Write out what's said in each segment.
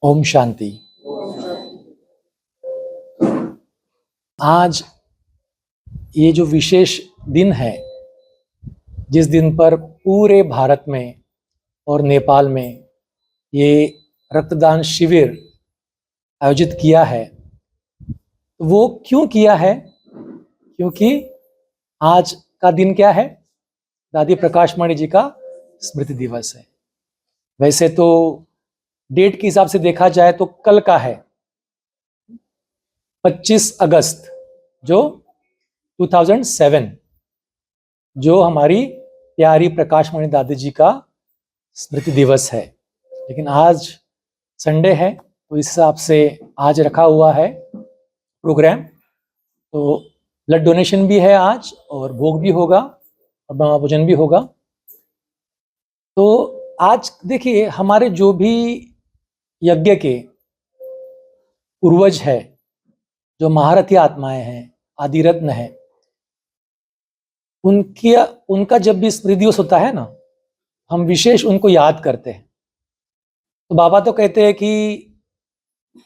ओम शांति। आज ये जो विशेष दिन है, जिस दिन पर पूरे भारत में और नेपाल में ये रक्तदान शिविर आयोजित किया है, वो क्यों किया है? क्योंकि आज का दिन क्या है? दादी प्रकाशमणि जी का स्मृति दिवस है। वैसे तो डेट के हिसाब से देखा जाए तो कल का है 25 अगस्त जो 2007, जो हमारी प्यारी प्रकाशमणि दादी जी का स्मृति दिवस है। लेकिन आज संडे है तो इस हिसाब से आज रखा हुआ है प्रोग्राम। तो ब्लड डोनेशन भी है आज, और भोग भी होगा और ब्रह्मा भोजन भी होगा। तो आज देखिए, हमारे जो भी यज्ञ के पूर्वज है, जो महारथी आत्माएं हैं, आदि रत्न है, उनका जब भी स्मृति दिवस होता है ना, हम विशेष उनको याद करते हैं। तो बाबा तो कहते हैं कि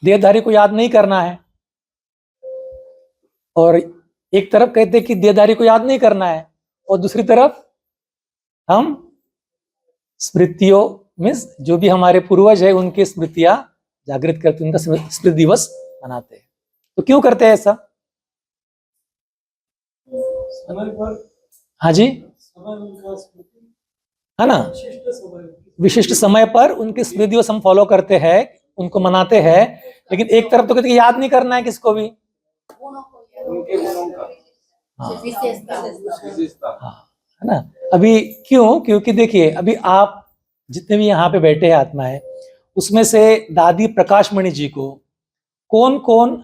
देहधारी को याद नहीं करना है, और एक तरफ कहते हैं कि देहधारी को याद नहीं करना है, और दूसरी तरफ हम स्मृतियों मीन्स जो भी हमारे पूर्वज है उनकी स्मृतियां जागृत करते, उनका स्मृति दिवस मनाते हैं। तो क्यों करते हैं ऐसा? समय पर, हाँ जी, है ना, विशिष्ट समय पर उनके स्मृति दिवस हम फॉलो करते हैं, उनको मनाते हैं। लेकिन एक तरफ तो कहते हैं याद नहीं करना है किसको भी, हाँ, है ना। अभी क्यों? क्योंकि देखिए, अभी आप जितने भी यहाँ पे बैठे हैं आत्माएं, उसमें से दादी प्रकाशमणि जी को कौन कौन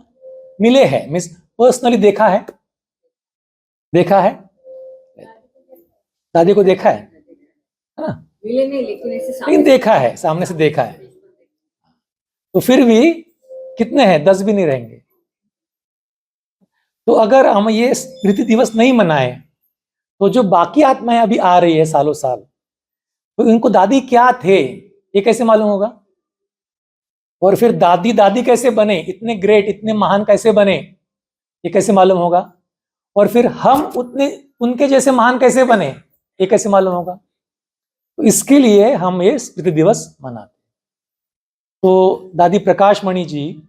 मिले हैं, मीन्स पर्सनली देखा है? दादी को देखा है ना? मिले नहीं, लेकिन देखा है, सामने से देखा है। तो फिर भी कितने हैं? 10 भी नहीं रहेंगे। तो अगर हम ये स्मृति दिवस नहीं मनाए तो जो बाकी आत्माएं अभी आ रही है सालों साल, तो इनको दादी क्या थे ये कैसे मालूम होगा? और फिर दादी दादी कैसे बने, इतने ग्रेट, इतने महान कैसे बने, ये कैसे मालूम होगा? और फिर हम उतने उनके जैसे महान कैसे बने, ये कैसे मालूम होगा? तो इसके लिए हम ये स्मृति दिवस मनाते। तो दादी प्रकाशमणि जी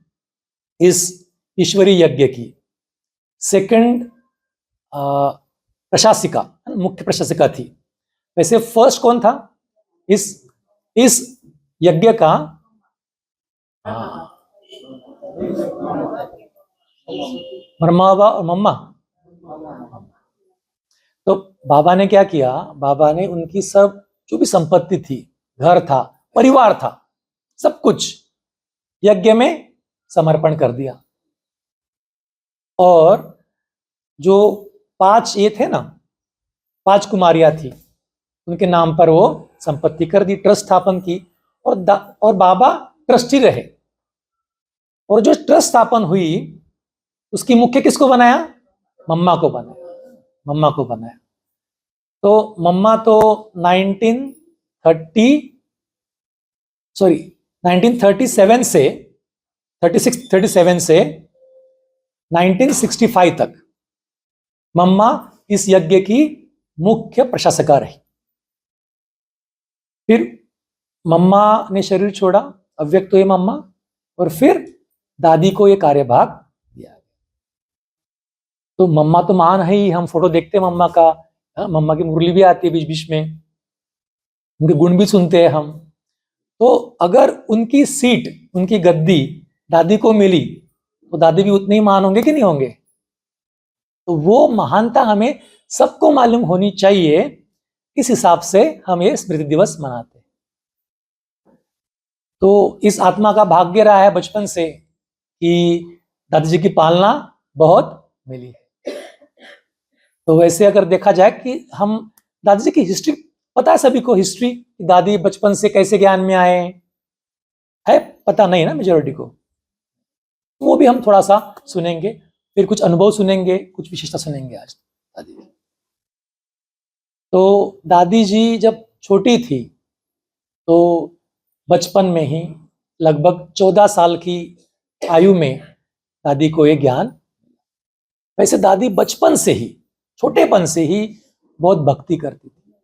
इस ईश्वरीय यज्ञ की सेकंड प्रशासिका, मुख्य प्रशासिका थी। वैसे फर्स्ट कौन था इस यज्ञ का? ब्रह्मा और मम्मा। तो बाबा ने क्या किया? बाबा ने उनकी सब जो भी संपत्ति थी, घर था, परिवार था, सब कुछ यज्ञ में समर्पण कर दिया। और जो 5 ये थे ना, 5 कुमारियां थी, उनके नाम पर वो संपत्ति कर दी, ट्रस्ट स्थापन की। और बाबा ट्रस्टी रहे। और जो ट्रस्ट स्थापन हुई उसकी मुख्य किसको बनाया? मम्मा को बनाया। तो मम्मा तो 1937 से 1965 तक मम्मा इस यज्ञ की मुख्य प्रशासिका रही। फिर मम्मा ने शरीर छोड़ा, अव्यक्त हुई मम्मा, और फिर दादी को ये कार्यभाग दिया। तो मम्मा तो महान है ही, हम फोटो देखते हैं मम्मा का, मम्मा की मुरली भी आती है बीच बीच में, उनके गुण भी सुनते हैं हम। तो अगर उनकी सीट, उनकी गद्दी दादी को मिली तो दादी भी उतने ही महान होंगे कि नहीं होंगे? तो वो महानता हमें सबको मालूम होनी चाहिए। इस हिसाब से हम ये स्मृति दिवस मनाते हैं। तो इस आत्मा का भाग्य रहा है बचपन से कि दादी जी की पालना बहुत मिली है। तो वैसे अगर देखा जाए कि हम दादी जी की हिस्ट्री पता है सभी को, हिस्ट्री, दादी बचपन से कैसे ज्ञान में आए है पता नहीं ना मेजोरिटी को। वो भी हम थोड़ा सा सुनेंगे, फिर कुछ अनुभव सुनेंगे, कुछ विशेषता सुनेंगे आज दादी जी। तो दादी जी जब छोटी थी तो बचपन में ही लगभग 14 साल की आयु में दादी को ये ज्ञान। वैसे दादी बचपन से ही, छोटेपन से ही बहुत भक्ति करती थी।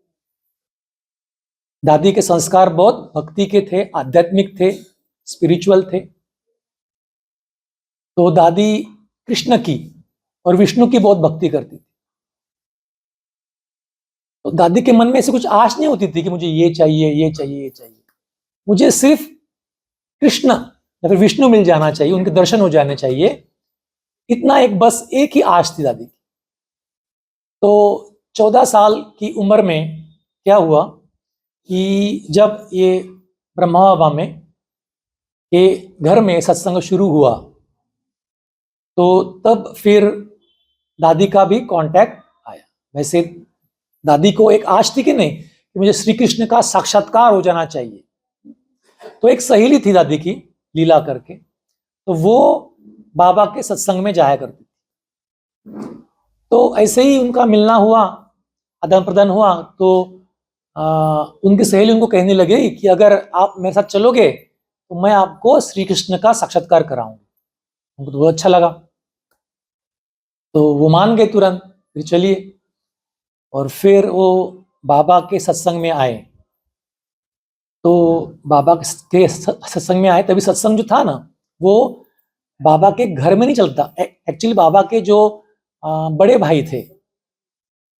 दादी के संस्कार बहुत भक्ति के थे, आध्यात्मिक थे, स्पिरिचुअल थे। तो दादी कृष्ण की और विष्णु की बहुत भक्ति करती थी। तो दादी के मन में ऐसे कुछ आश नहीं होती थी कि मुझे ये चाहिए, ये चाहिए, ये चाहिए। मुझे सिर्फ कृष्ण या फिर विष्णु मिल जाना चाहिए, उनके दर्शन हो जाने चाहिए, इतना एक ही आश थी दादी की। तो 14 साल की उम्र में क्या हुआ कि जब ये ब्रह्मा बाबा में के घर में सत्संग शुरू हुआ, तो तब फिर दादी का भी कांटेक्ट आया। वैसे दादी को एक आश थी कि नहीं कि मुझे श्री कृष्ण का साक्षात्कार हो जाना चाहिए। तो एक सहेली थी दादी की, लीला करके, तो वो बाबा के सत्संग में जाया करती थी। तो ऐसे ही उनका मिलना हुआ, आदान प्रदान हुआ। तो उनकी सहेली उनको कहने लगे कि अगर आप मेरे साथ चलोगे तो मैं आपको श्री कृष्ण का साक्षात्कार कराऊंगी। उनको तो बहुत अच्छा लगा, तो वो मान गए तुरंत, फिर चलिए। और फिर वो बाबा के सत्संग में आए। तो बाबा के सत्संग में आए, तभी सत्संग जो था ना वो बाबा के घर में नहीं चलता। एक्चुअली बाबा के जो बड़े भाई थे,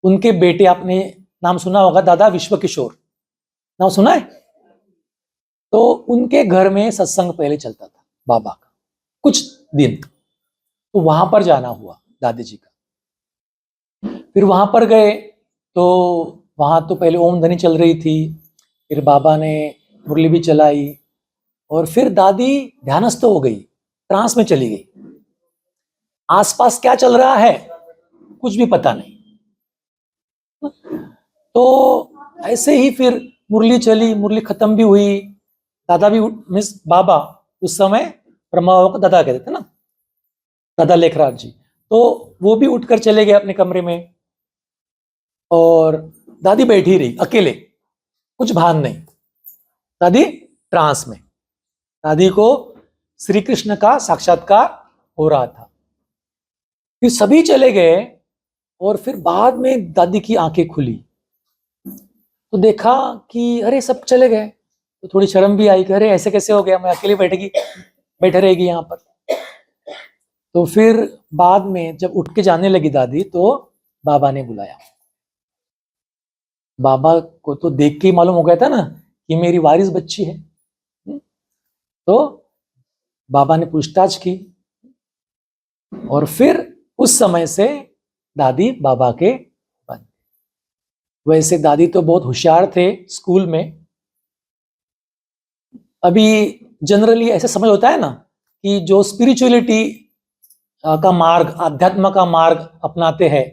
उनके बेटे, आपने नाम सुना होगा, दादा विश्व किशोर, नाम सुना है? तो उनके घर में सत्संग पहले चलता था बाबा का कुछ दिन। तो वहां पर जाना हुआ दादी जी का। फिर वहां पर गए तो वहां तो पहले ओम ध्वनि चल रही थी, फिर बाबा ने मुरली भी चलाई, और फिर दादी ध्यानस्थ हो गई, ट्रांस में चली गई। आसपास क्या चल रहा है कुछ भी पता नहीं। तो ऐसे ही फिर मुरली चली, मुरली खत्म भी हुई। दादा भी, मिस बाबा उस समय ब्रह्मा बाबा को दादा कहते थे ना, दादा लेखराज जी, तो वो भी उठकर चले गए अपने कमरे में, और दादी बैठी रही अकेले, कुछ भान नहीं। दादी ट्रांस में, दादी को श्री कृष्ण का साक्षात्कार हो रहा था। फिर सभी चले गए, और फिर बाद में दादी की आंखें खुली तो देखा कि अरे सब चले गए। तो थोड़ी शर्म भी आई कि अरे ऐसे कैसे हो गया, मैं अकेले बैठे रहेगी यहाँ पर। तो फिर बाद में जब उठ के जाने लगी दादी, तो बाबा ने बुलाया। बाबा को तो देख के ही मालूम हो गया था ना कि मेरी वारिस बच्ची है। तो बाबा ने पूछताछ की, और फिर उस समय से दादी बाबा के बन। वैसे दादी तो बहुत होशियार थे स्कूल में। अभी जनरली ऐसे समझ होता है ना कि जो स्पिरिचुअलिटी का मार्ग, आध्यात्म का मार्ग अपनाते हैं,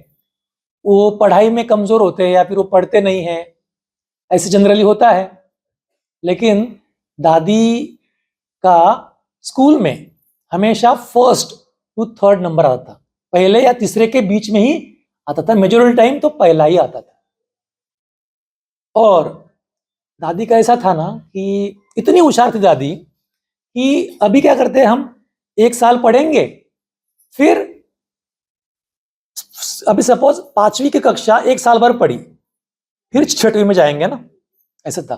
वो पढ़ाई में कमजोर होते हैं या फिर वो पढ़ते नहीं हैं, ऐसे जनरली होता है। लेकिन दादी का स्कूल में हमेशा फर्स्ट टू थर्ड नंबर आता था, पहले या तीसरे के बीच में ही आता था, मेजॉरिटी टाइम तो पहला ही आता था। और दादी का ऐसा था ना कि इतनी होशियार थी दादी कि अभी क्या करते हैं हम, एक साल पढ़ेंगे, फिर अभी सपोज 5वीं की कक्षा एक साल भर पढ़ी, फिर 6वीं में जाएंगे ना, ऐसा था।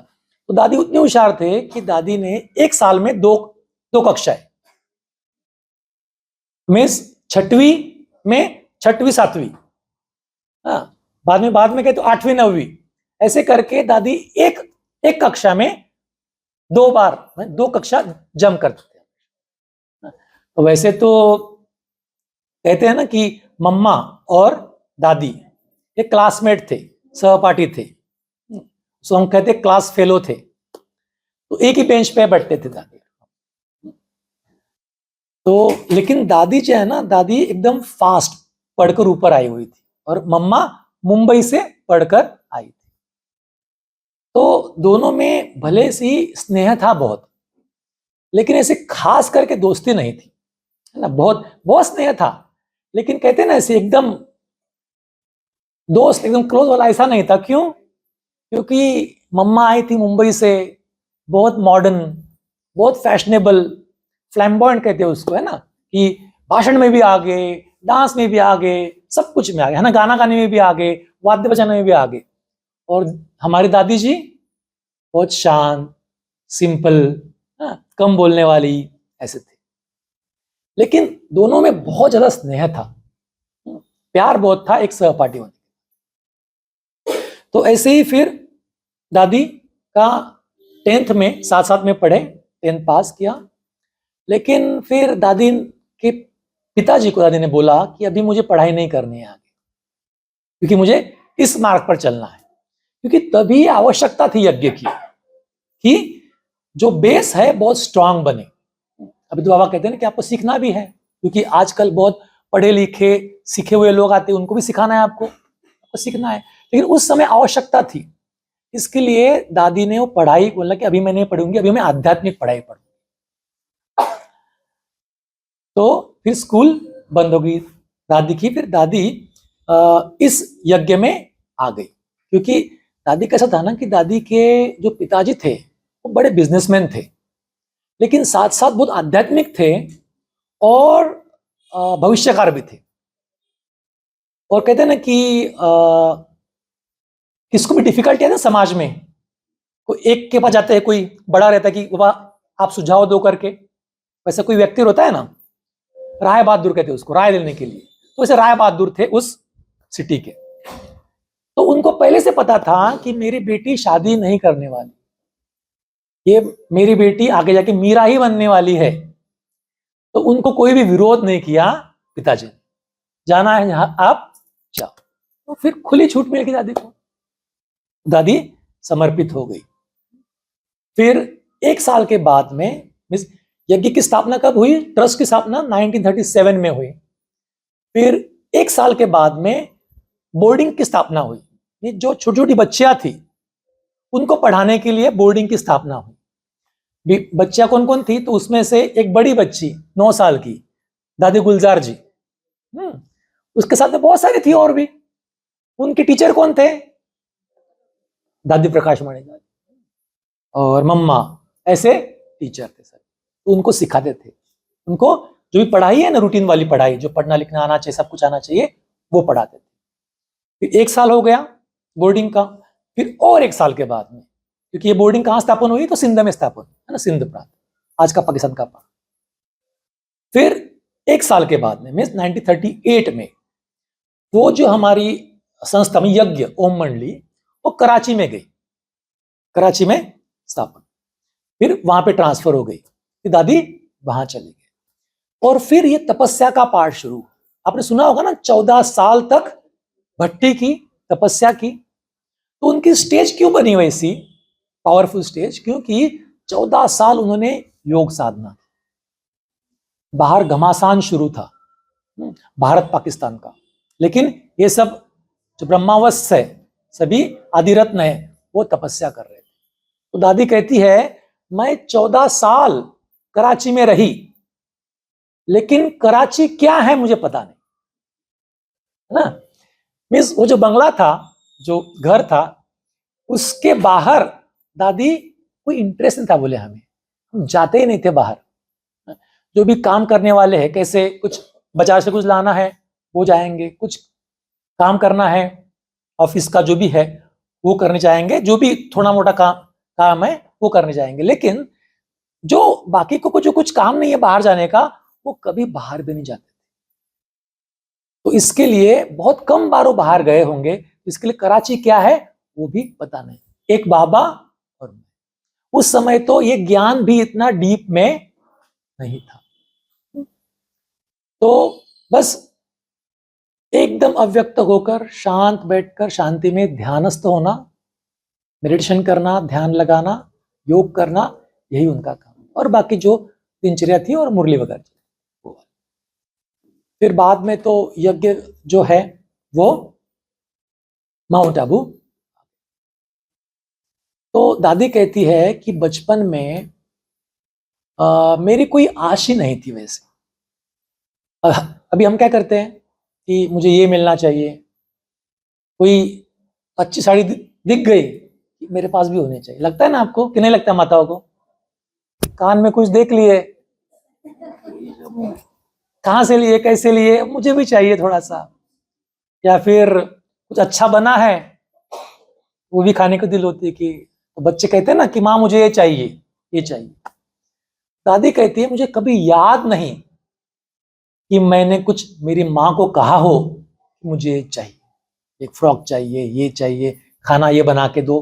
तो दादी उतने होशियार थे कि दादी ने एक साल में दो कक्षाएं, मीन्स 6वीं में 6वीं 7वीं, हाँ, बाद में गए तो 8वीं 9वीं, ऐसे करके दादी एक कक्षा में 2 कक्षा जम करते थे। तो वैसे तो कहते हैं ना कि मम्मा और दादी एक क्लासमेट थे, सहपाठी थे, सो हम कहते क्लास फेलो थे। तो एक ही बेंच पे बैठते थे दादी। तो लेकिन दादी जो है ना, दादी एकदम फास्ट पढ़कर ऊपर आई हुई थी, और मम्मा मुंबई से पढ़कर आई थी। तो दोनों में भले से ही स्नेह था बहुत, लेकिन ऐसे खास करके दोस्ती नहीं थी, है ना। बहुत बहुत स्नेह था, लेकिन कहते हैं ना ऐसे एकदम दोस्त, एकदम क्लोज वाला ऐसा नहीं था। क्यों? क्योंकि मम्मा आई थी मुंबई से, बहुत मॉडर्न, बहुत फैशनेबल, फ्लैम्बॉयंट कहते हैं उसको, है ना, कि भाषण में भी आगे, डांस में भी आगे, सब कुछ में आगे, है ना, गाना गाने में भी आगे, वाद्य बजाने में भी आगे। और हमारी दादी जी बहुत शांत, सिंपल, कम बोलने वाली, ऐसे थे। लेकिन दोनों में बहुत ज्यादा स्नेह था, प्यार बहुत था एक सहपाठी होने। तो ऐसे ही फिर दादी का 10th में साथ साथ में पढ़े, 10th पास किया। लेकिन फिर दादी के पिताजी को दादी ने बोला कि अभी मुझे पढ़ाई नहीं करनी है आगे, क्योंकि मुझे इस मार्ग पर चलना है। क्योंकि तभी आवश्यकता थी यज्ञ की कि जो बेस है बहुत स्ट्रांग बने। अभी तो बाबा कहते हैं ना कि आपको सीखना भी है, क्योंकि आजकल बहुत पढ़े लिखे सीखे हुए लोग आते हैं, उनको भी सिखाना है, आपको सीखना है। लेकिन उस समय आवश्यकता थी, इसके लिए दादी ने वो पढ़ाई बोला कि अभी मैं नहीं पढ़ूंगी, अभी मैं आध्यात्मिक पढ़ाई पढ़ूंगी। तो फिर स्कूल बंद हो गई दादी की। फिर दादी इस यज्ञ में आ गई, क्योंकि दादी कैसा था ना कि दादी के जो पिताजी थे वो बड़े बिजनेसमैन थे, लेकिन साथ साथ बहुत आध्यात्मिक थे और भविष्यकार भी थे। और कहते हैं ना कि किसको भी डिफिकल्टी है ना समाज में, कोई एक के पास जाते हैं, कोई बड़ा रहता है कि बाबा आप सुझाव दो करके, वैसे कोई व्यक्ति होता है ना, राय बहादुर कहते हैं उसको, राय देने के लिए। तो वैसे राय बहादुर थे उस सिटी के। तो उनको पहले से पता था कि मेरी बेटी शादी नहीं करने वाली, ये मेरी बेटी आगे जाके मीरा ही बनने वाली है। तो उनको कोई भी विरोध नहीं किया पिताजी ने, जाना है आप जाओ। तो फिर खुली छूट मिल गई दादी को, दादी समर्पित हो गई। फिर 1 साल के बाद में यज्ञ की स्थापना कब हुई? ट्रस्ट की स्थापना 1937 में हुई। फिर 1 साल के बाद में बोर्डिंग की स्थापना हुई। जो छोटी छोटी बच्चियां थी उनको पढ़ाने के लिए बोर्डिंग की स्थापना हुई। बच्चियां कौन कौन थी? तो उसमें से एक बड़ी बच्ची 9 साल की, दादी गुलजार जी, उसके साथ में बहुत सारी थी और भी। उनके टीचर कौन थे? दादी प्रकाश मणि और मम्मा, ऐसे टीचर थे सर। तो उनको सिखाते थे, उनको जो भी पढ़ाई है ना, रूटीन वाली पढ़ाई, जो पढ़ना लिखना आना चाहिए, सब कुछ आना चाहिए, वो पढ़ाते थे। फिर 1 साल हो गया बोर्डिंग का। फिर और 1 साल के बाद में, क्योंकि ये बोर्डिंग कहां स्थापन हुई? तो सिंध में स्थापन है ना, सिंध प्रांत, आज का पाकिस्तान का प्रांत। फिर 1 साल के बाद में मीन्स 1938 में वो जो हमारी संस्था में यज्ञ ओम मंडली, वो कराची में गई, कराची में स्थापन। फिर वहां पे ट्रांसफर हो गई, फिर दादी वहां चली गई। और फिर ये तपस्या का पाठ शुरू। आपने सुना होगा ना, 14 साल तक भट्टी की तपस्या की। तो उनकी स्टेज क्यों बनी वैसी पावरफुल स्टेज? क्योंकि 14 साल उन्होंने योग साधना, बाहर घमासान शुरू था भारत पाकिस्तान का, लेकिन ये सब जो ब्रह्मावस्त है, सभी आदिरत्न है, वो तपस्या कर रहे थे। तो दादी कहती है मैं 14 साल कराची में रही, लेकिन कराची क्या है मुझे पता नहीं, है ना। मीन्स वो जो बंगला था, जो घर था, उसके बाहर दादी कोई इंटरेस्ट नहीं था, बोले हमें, हम जाते ही नहीं थे बाहर। जो भी काम करने वाले हैं, कैसे कुछ बाजार से कुछ लाना है वो जाएंगे, कुछ काम करना है ऑफिस का जो भी है वो करने जाएंगे, जो भी थोड़ा मोटा काम है वो करने जाएंगे। लेकिन जो बाकी को जो कुछ काम नहीं है बाहर जाने का, वो कभी बाहर भी नहीं जाते थे। तो इसके लिए बहुत कम बार वो बाहर गए होंगे। इसके लिए कराची क्या है वो भी पता नहीं। एक बाबा और मैं, उस समय तो ये ज्ञान भी इतना डीप में नहीं था। तो बस एकदम अव्यक्त होकर शांत बैठकर शांति में ध्यानस्थ होना, मेडिटेशन करना, ध्यान लगाना, योग करना, यही उनका काम। और बाकी जो दिनचर्या थी और मुरली वगैरह। फिर बाद में तो यज्ञ जो है वो माउंट आबू। तो दादी कहती है कि बचपन में मेरी कोई आश ही नहीं थी वैसे। अभी हम क्या करते हैं कि मुझे ये मिलना चाहिए, कोई अच्छी साड़ी दिख गई, मेरे पास भी होनी चाहिए, लगता है ना आपको कि नहीं लगता माताओं को? कान में कुछ देख लिए, कहाँ से लिए, कैसे लिए, मुझे भी चाहिए थोड़ा सा। या फिर कुछ अच्छा बना है, वो भी खाने को दिल होती है कि, तो बच्चे कहते हैं ना कि माँ मुझे ये चाहिए, ये चाहिए। दादी कहती है मुझे कभी याद नहीं कि मैंने कुछ मेरी माँ को कहा हो कि मुझे ये चाहिए, एक फ्रॉक चाहिए, ये चाहिए, खाना ये बना के दो,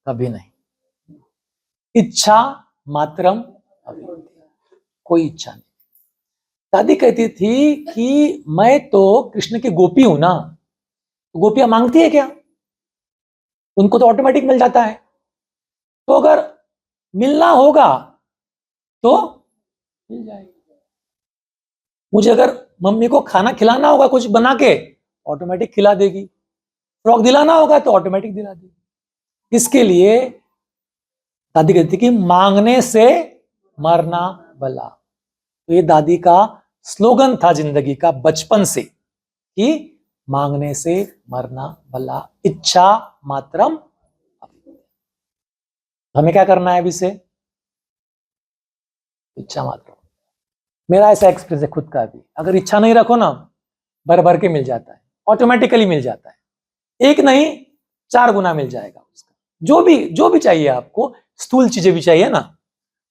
कभी नहीं। इच्छा मात्रम अविद्या, कोई इच्छा नहीं। दादी कहती थी कि मैं तो कृष्ण की गोपी हूं ना, तो गोपियां मांगती है क्या, उनको तो ऑटोमेटिक मिल जाता है। तो अगर मिलना होगा तो मिल जाएगा। मुझे अगर मम्मी को खाना खिलाना होगा कुछ बना के, ऑटोमेटिक खिला देगी। फ्रॉक दिलाना होगा तो ऑटोमेटिक दिला देगी। इसके लिए दादी कहती कि मांगने से मरना भला। तो ये दादी का स्लोगन था जिंदगी का बचपन से कि मांगने से मरना भला, इच्छा मात्रम। हमें क्या करना है अभी से, इच्छा मात्रम। मेरा ऐसा एक्सपीरियंस है खुद का भी, अगर इच्छा नहीं रखो ना, भर भर के मिल जाता है, ऑटोमेटिकली मिल जाता है। एक नहीं 4 गुना मिल जाएगा उसका। जो भी चाहिए आपको, स्थूल चीजें भी चाहिए ना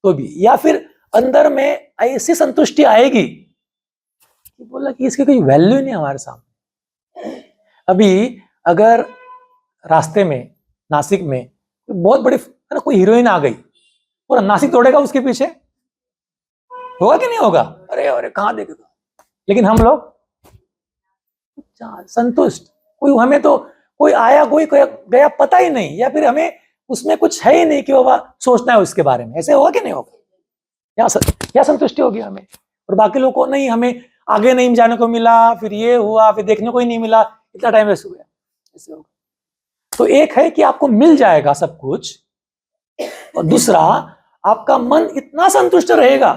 तो भी, या फिर अंदर में ऐसी संतुष्टि आएगी कि बोला कि इसकी कोई वैल्यू नहीं हमारे सामने। अभी अगर रास्ते में नासिक में बहुत बड़ी कोई हीरोइन आ गई, पूरा नासिक तोड़ेगा उसके पीछे, होगा कि नहीं होगा, अरे अरे कहां देखेगा। लेकिन हम लोग संतुष्ट, कोई हमें तो कोई आया कोई गया पता ही नहीं, या फिर हमें उसमें कुछ है ही नहीं कि बाबा सोचना है उसके बारे में, ऐसे होगा कि नहीं होगा, क्या संतुष्टि होगी हमें। और बाकी लोगों को नहीं, हमें आगे नहीं जाने को मिला, फिर ये हुआ, फिर देखने को ही नहीं मिला, इतना टाइम वेस्ट हो गया, ऐसे होगा। तो एक है कि आपको मिल जाएगा सब कुछ, और दूसरा आपका मन इतना संतुष्ट रहेगा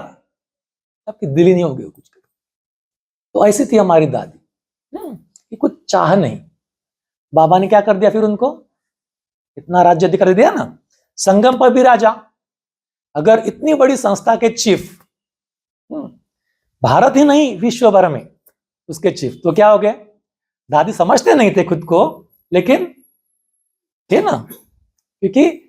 आपकी दिल ही नहीं होगी कुछ। तो ऐसी थी हमारी दादी, कि कुछ चाह नहीं। बाबा ने क्या कर दिया फिर उनको, इतना राज्य अधिकार दिया ना, संगम पर भी राजा। अगर इतनी बड़ी संस्था के चीफ, भारत ही नहीं विश्व भर में उसके चीफ, तो क्या हो गया। दादी समझते नहीं थे खुद को, लेकिन थे ना, क्योंकि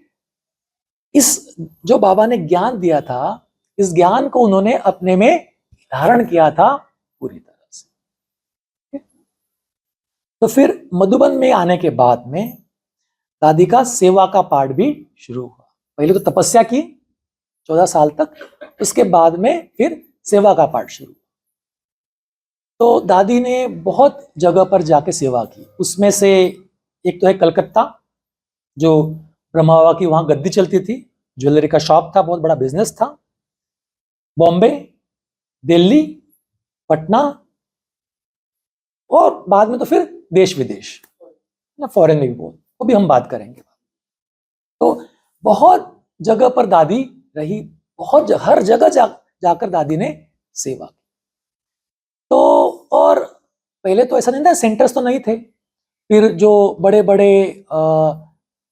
इस जो बाबा ने ज्ञान दिया था, इस ज्ञान को उन्होंने अपने में धारण किया था पूरी तरह से। तो फिर मधुबन में आने के बाद में दादी का सेवा का पाठ भी शुरू हुआ। पहले तो तपस्या की 14 साल तक, उसके बाद में फिर सेवा का पाठ शुरू। तो दादी ने बहुत जगह पर जाके सेवा की। उसमें से एक तो है कलकत्ता, जो ब्रह्मा बाबा की वहां गद्दी चलती थी, ज्वेलरी का शॉप था, बहुत बड़ा बिजनेस था। बॉम्बे, दिल्ली, पटना, और बाद में तो फिर देश विदेश ना, फॉरेन में भी बहुत, वो भी हम बात करेंगे। तो बहुत जगह पर दादी रही, हर जगह जाकर दादी ने सेवा की। तो और पहले तो ऐसा नहीं था, सेंटर्स तो नहीं थे, फिर जो बड़े बड़े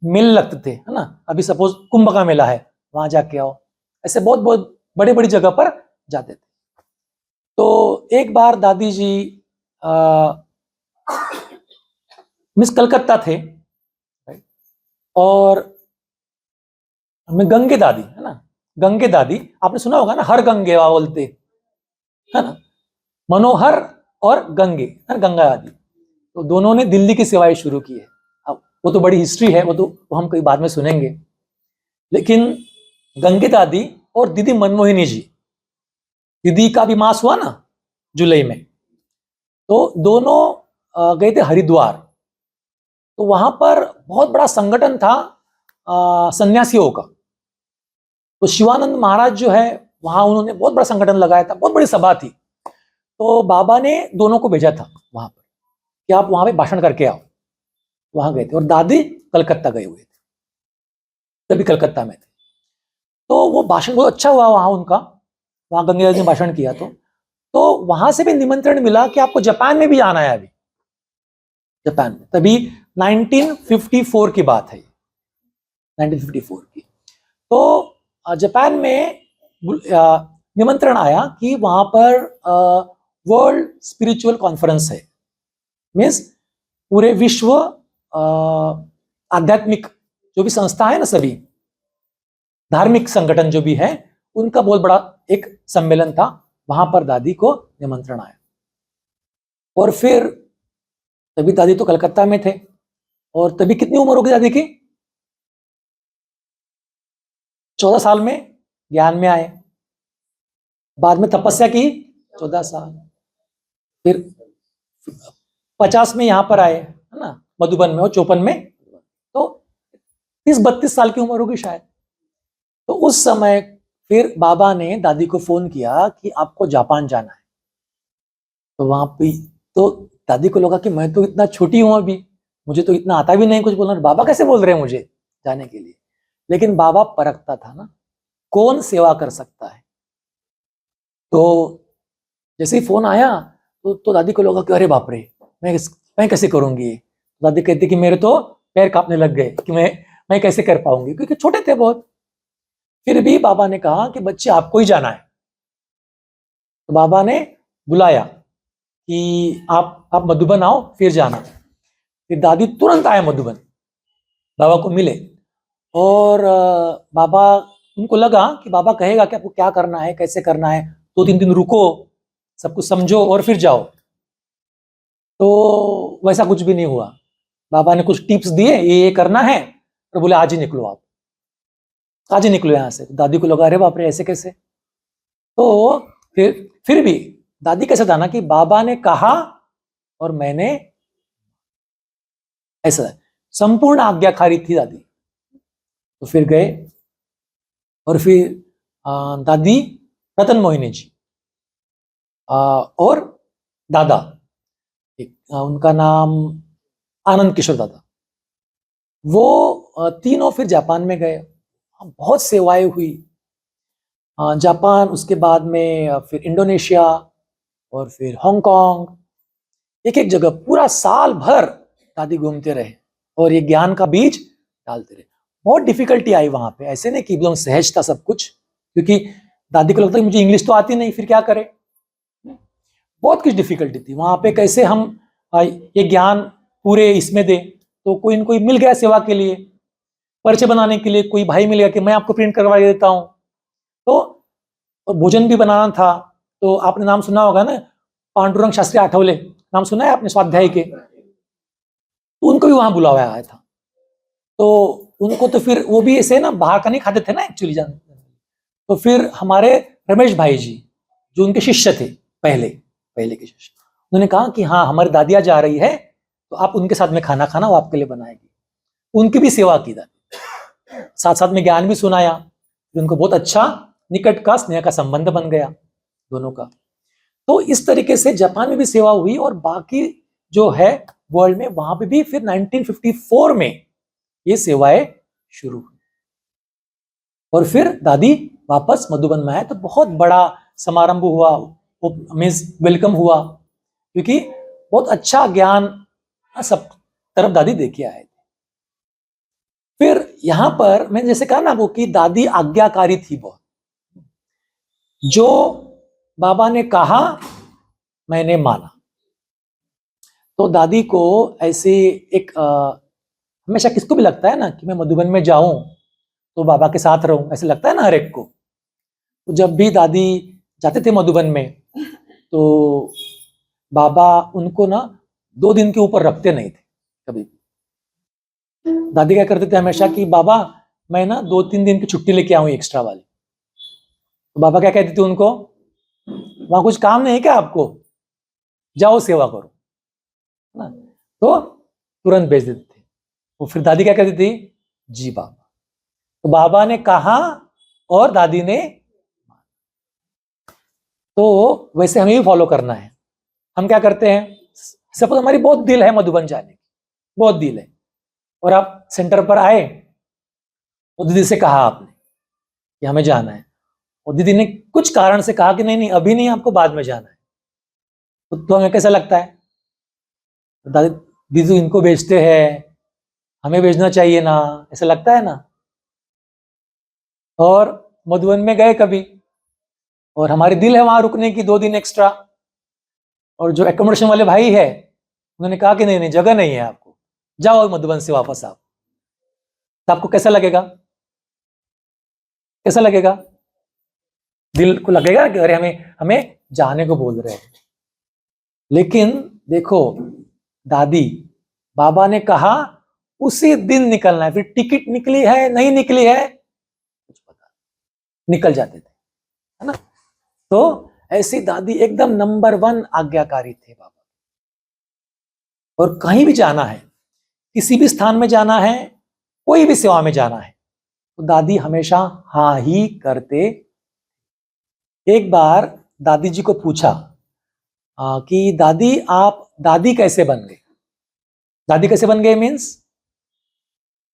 मेले लगते थे, है ना, अभी सपोज कुंभ का मेला है, वहां जाके आओ, ऐसे बहुत बहुत बड़ी बड़ी जगह पर जाते थे। तो एक बार दादी जी मिस कलकत्ता थे, और हमें गंगे दादी, है ना, गंगे दादी आपने सुना होगा ना, हर गंगे बोलते, है ना, मनोहर और गंगे, गंगा दादी, तो दोनों ने दिल्ली की सेवाएं शुरू की है। अब वो तो बड़ी हिस्ट्री है, वो तो हम कई बाद में सुनेंगे। लेकिन गंगे दादी और दीदी मनमोहिनी जी, दीदी का भी मास हुआ ना जुलाई में, तो दोनों गए थे हरिद्वार। तो वहां पर बहुत बड़ा संगठन था सन्यासियों का। तो शिवानंद महाराज जो है वहां, उन्होंने बहुत बड़ा संगठन लगाया था, बहुत बड़ी सभा थी। तो बाबा ने दोनों को भेजा था वहां पर कि आप वहां पे भाषण करके आओ। वहां गए थे, और दादी कलकत्ता गए हुए थे, तभी कलकत्ता में थे। तो वो भाषण बहुत अच्छा हुआ वहां उनका, वहां गंगे दादी ने भाषण किया। तो वहां से भी निमंत्रण मिला कि आपको जापान में भी आना है अभी, जापान में। तभी 1954 की बात है, 1954 की। तो जापान में निमंत्रण आया कि वहां पर वर्ल्ड स्पिरिचुअल कॉन्फ्रेंस है, मीन्स पूरे विश्व आध्यात्मिक जो भी संस्था है ना, सभी धार्मिक संगठन जो भी है, उनका बहुत बड़ा एक सम्मेलन था। वहां पर दादी को निमंत्रण आया। और फिर तभी दादी तो कलकत्ता में थे, और तभी कितनी उम्र होगी दादी की? 14 साल में ज्ञान में आए, बाद में तपस्या की 14 साल, फिर 50 में यहां पर आए, है ना, मधुबन में, और 54 में, तो 30-32 साल की उम्र होगी शायद। तो उस समय फिर बाबा ने दादी को फोन किया कि आपको जापान जाना है। तो वहां पे तो दादी को लगा कि मैं तो इतना छोटी हूं अभी, मुझे तो इतना आता भी नहीं कुछ बोलना, बाबा कैसे बोल रहे हैं मुझे जाने के लिए। लेकिन बाबा परखता था ना, कौन सेवा कर सकता है। तो जैसे ही फोन आया तो दादी को लगा कि अरे बाप रे, मैं कैसे करूंगी। दादी कहती कि मेरे तो पैर कांपने लग गए कि मैं कैसे कर पाऊंगी, क्योंकि छोटे थे बहुत। फिर भी बाबा ने कहा कि बच्चे आपको ही जाना है। तो बाबा ने बुलाया कि आप मधुबन आओ, फिर जाना। फिर दादी तुरंत आए मधुबन, बाबा को मिले। और बाबा, उनको लगा कि बाबा कहेगा कि आपको क्या करना है, कैसे करना है, 2-3 दिन रुको, सब कुछ समझो और फिर जाओ। तो वैसा कुछ भी नहीं हुआ। बाबा ने कुछ टिप्स दिए, ये करना है, और बोले आज ही निकलो, आप आज ही निकलो यहां से। दादी को लगा अरे बाप रे, ऐसे कैसे। तो फिर भी दादी कैसे था ना कि बाबा ने कहा और मैंने, ऐसा संपूर्ण आज्ञाकारी थी दादी। तो फिर गए, और फिर दादी रतन मोहिनी जी और दादा, उनका नाम आनंद किशोर दादा, वो तीनों फिर जापान में गए। बहुत सेवाएं हुई जापान, उसके बाद में फिर इंडोनेशिया, और फिर हांगकांग, एक एक जगह पूरा साल भर दादी घूमते रहे और ये ज्ञान का बीज डालते रहे। बहुत डिफिकल्टी आई वहां पे, ऐसे नहीं कि एकदम सहज था सब कुछ, क्योंकि दादी को लगता है मुझे इंग्लिश तो आती नहीं, फिर क्या करे। बहुत कुछ डिफिकल्टी थी वहां पे, कैसे हम ये ज्ञान पूरे इसमें दे। तो कोई न कोई मिल गया सेवा के लिए, परिचय बनाने के लिए कोई भाई मिल गया कि मैं आपको प्रिंट करवा देता हूँ। तो और भोजन भी बनाना था। तो आपने नाम सुना होगा ना, पांडुरंग शास्त्री आठवले, नाम सुना है आपने स्वाध्याय के? तो उनको भी वहां बुलावा आया था। तो उनको तो फिर वो भी ऐसे ना बाहर का नहीं खाते थे ना एक्चुअली जान। तो फिर हमारे रमेश भाई जी, जो उनके शिष्य थे, पहले के शिष्य, उन्होंने कहा कि हाँ हमारी दादिया जा रही है, तो आप उनके साथ में खाना खाना, वो आपके लिए बनाएगी। उनकी भी सेवा की दादी, साथ साथ में ज्ञान भी सुनाया। उनको बहुत अच्छा निकट का स्नेह का संबंध बन गया दोनों का। तो इस तरीके से जापान में भी सेवा हुई, और बाकी जो है वर्ल्ड में, वहां पे भी फिर 1954 में ये सेवाएं शुरू हुई। और फिर दादी वापस मधुबन में आए, तो बहुत बड़ा समारंभ हुआ, मीन्स वेलकम हुआ, क्योंकि बहुत अच्छा ज्ञान सब तरफ दादी देके आए थे। फिर यहां पर मैंने जैसे कहा ना वो कि दादी आज्ञाकारी थी बहुत, जो बाबा ने कहा मैंने माना। तो दादी को ऐसे एक हमेशा किसको भी लगता है ना कि मैं मधुबन में जाऊं तो बाबा के साथ रहूं, ऐसे लगता है ना हर एक को। तो जब भी दादी जाते थे मधुबन में, तो बाबा उनको ना 2 दिन के ऊपर रखते नहीं थे कभी। दादी क्या करते थे हमेशा कि बाबा मैं ना 2-3 दिन की छुट्टी लेके आऊं एक्स्ट्रा वाली। तो बाबा क्या कहते थे उनको, वहां कुछ काम नहीं है क्या आपको, जाओ सेवा करो ना। तो तुरंत भेज देते थे। वो फिर दादी क्या कहती थी, जी बाबा। तो बाबा ने कहा और दादी ने, तो वैसे हमें भी फॉलो करना है। हम क्या करते हैं, सपोज हमारी बहुत दिल है मधुबन जाने की, बहुत दिल है, और आप सेंटर पर आए, और दीदी से कहा आपने कि हमें जाना है, और दीदी ने कुछ कारण से कहा कि नहीं नहीं अभी नहीं, आपको बाद में जाना है। तो हमें कैसा लगता है, दादी दीदी इनको भेजते हैं, हमें भेजना चाहिए ना, ऐसा लगता है ना। और मधुबन में गए कभी, और हमारी दिल है वहां रुकने की 2 दिन एक्स्ट्रा। और जो एकोमोडेशन वाले भाई है उन्होंने कहा कि नहीं नहीं जगह नहीं है आपको, जाओ मधुबन से वापस आप। तो आपको कैसा लगेगा? कैसा लगेगा? दिल को लगेगा कि अरे हमें हमें जाने को बोल रहे हैं। लेकिन देखो दादी, बाबा ने कहा उसी दिन निकलना है, फिर टिकट निकली है नहीं निकली है कुछ पता, निकल जाते थे, है ना। तो ऐसी दादी एकदम नंबर 1 आज्ञाकारी थे बाबा। और कहीं भी जाना है, किसी भी स्थान में जाना है, कोई भी सेवा में जाना है, तो दादी हमेशा हाँ ही करते। एक बार दादी जी को पूछा कि दादी आप दादी कैसे बन गए? दादी कैसे बन गए मीन्स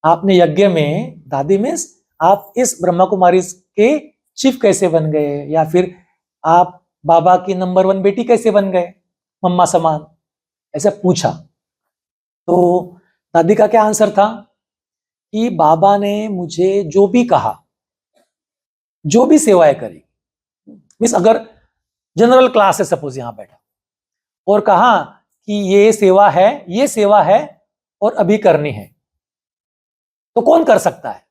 आपने यज्ञ में, दादी मीन्स आप इस ब्रह्मा कुमारी के चीफ कैसे बन गए, या फिर आप बाबा की नंबर 1 बेटी कैसे बन गए, मम्मा समान, ऐसा पूछा। तो दादी का क्या आंसर था कि बाबा ने मुझे जो भी कहा, जो भी सेवाएं करी, मीन्स अगर जनरल क्लास है सपोज यहां बैठा और कहा कि ये सेवा है और अभी करनी है, तो कौन कर सकता है,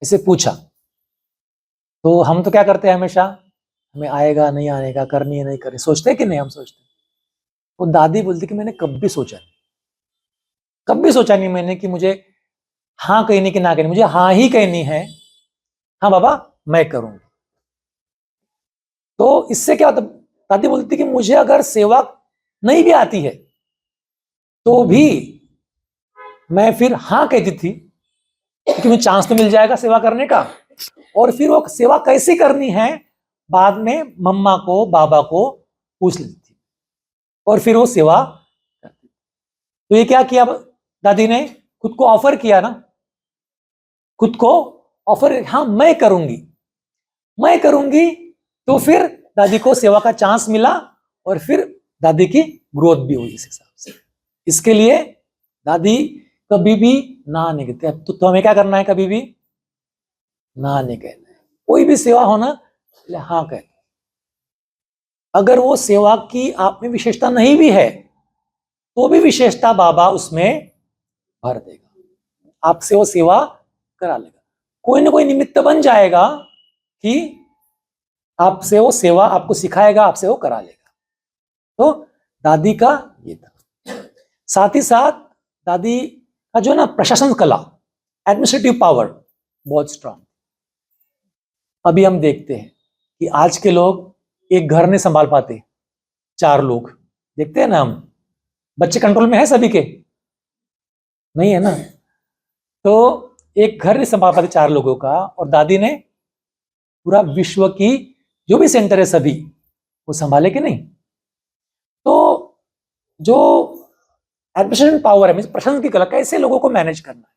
इसे पूछा। तो हम तो क्या करते हैं हमेशा, हमें आएगा नहीं आएगा, करनी है नहीं करनी, सोचते कि नहीं हम सोचते। तो दादी बोलती कि मैंने कभी सोचा नहीं, कभी सोचा नहीं मैंने कि मुझे हाँ कहनी कि ना कहनी, मुझे हाँ ही कहनी है, हाँ बाबा मैं करूंगी। तो इससे क्या होता, दादी बोलती कि मुझे अगर सेवा नहीं भी आती है तो भी मैं फिर हाँ कहती थी, क्योंकि मुझे चांस तो मिल जाएगा सेवा करने का। और फिर वो सेवा कैसे करनी है बाद में मम्मा को बाबा को पूछ लेती थी और फिर वो सेवा करती। तो ये क्या किया दादी ने, खुद को ऑफर किया ना, खुद को ऑफर, हाँ मैं करूंगी, मैं करूंगी। तो फिर दादी को सेवा का चांस मिला और फिर दादी की ग्रोथ भी हुई इस हिसाब से। इसके लिए दादी कभी भी ना नहीं कहते। तो हमें क्या करना है, कभी भी ना नहीं कहना है, कोई भी सेवा होना हाँ कहना। अगर वो सेवा की आप में विशेषता नहीं भी है तो भी विशेषता बाबा उसमें भर देगा, आपसे वो सेवा करा लेगा, कोई ना कोई निमित्त बन जाएगा कि आपसे वो सेवा आपको सिखाएगा, आपसे वो करा लेगा। तो दादी का ये था। साथ ही साथ दादी का जो ना प्रशासन कला, एडमिनिस्ट्रेटिव पावर बहुत स्ट्रांग। अभी हम देखते हैं कि आज के लोग एक घर नहीं संभाल पाते, 4 लोग देखते हैं ना हम, बच्चे कंट्रोल में है सभी के, नहीं है ना। तो एक घर नहीं संभाल पाते 4 लोगों का, और दादी ने पूरा विश्व की जो भी सेंटर है सभी वो संभाले कि नहीं। तो जो एडमिनिस्ट्रेशन पावर है, प्रशासन की कला, कैसे लोगों को मैनेज करना है।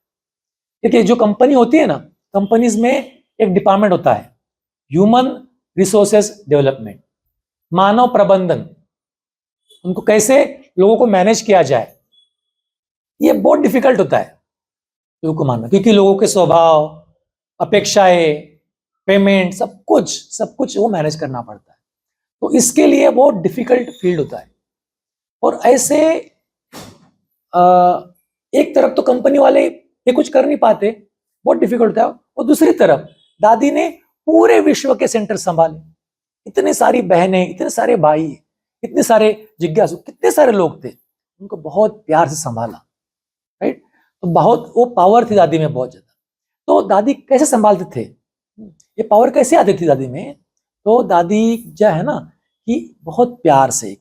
देखिए जो कंपनी होती है ना, कंपनीज में एक डिपार्टमेंट होता है ह्यूमन रिसोर्सेज डेवलपमेंट, मानव प्रबंधन, उनको कैसे लोगों को मैनेज किया जाए, ये बहुत डिफिकल्ट होता है लोगों को मानना, क्योंकि लोगों के स्वभाव, अपेक्षाएं, पेमेंट, सब कुछ वो मैनेज करना पड़ता है। तो इसके लिए बहुत डिफिकल्ट फील्ड होता है। और ऐसे एक तरफ तो कंपनी वाले ये कुछ कर नहीं पाते, बहुत डिफिकल्ट होता है, और दूसरी तरफ दादी ने पूरे विश्व के सेंटर संभाले, इतने सारी बहनें, इतने सारे भाई, इतने सारे जिज्ञासु, कितने सारे लोग थे, उनको बहुत प्यार से संभाला, राइट। तो बहुत वो पावर थी दादी में बहुत ज्यादा। तो दादी कैसे संभालते थे, ये पावर कैसे आती थी दादी में? तो दादी जो है ना कि बहुत प्यार से,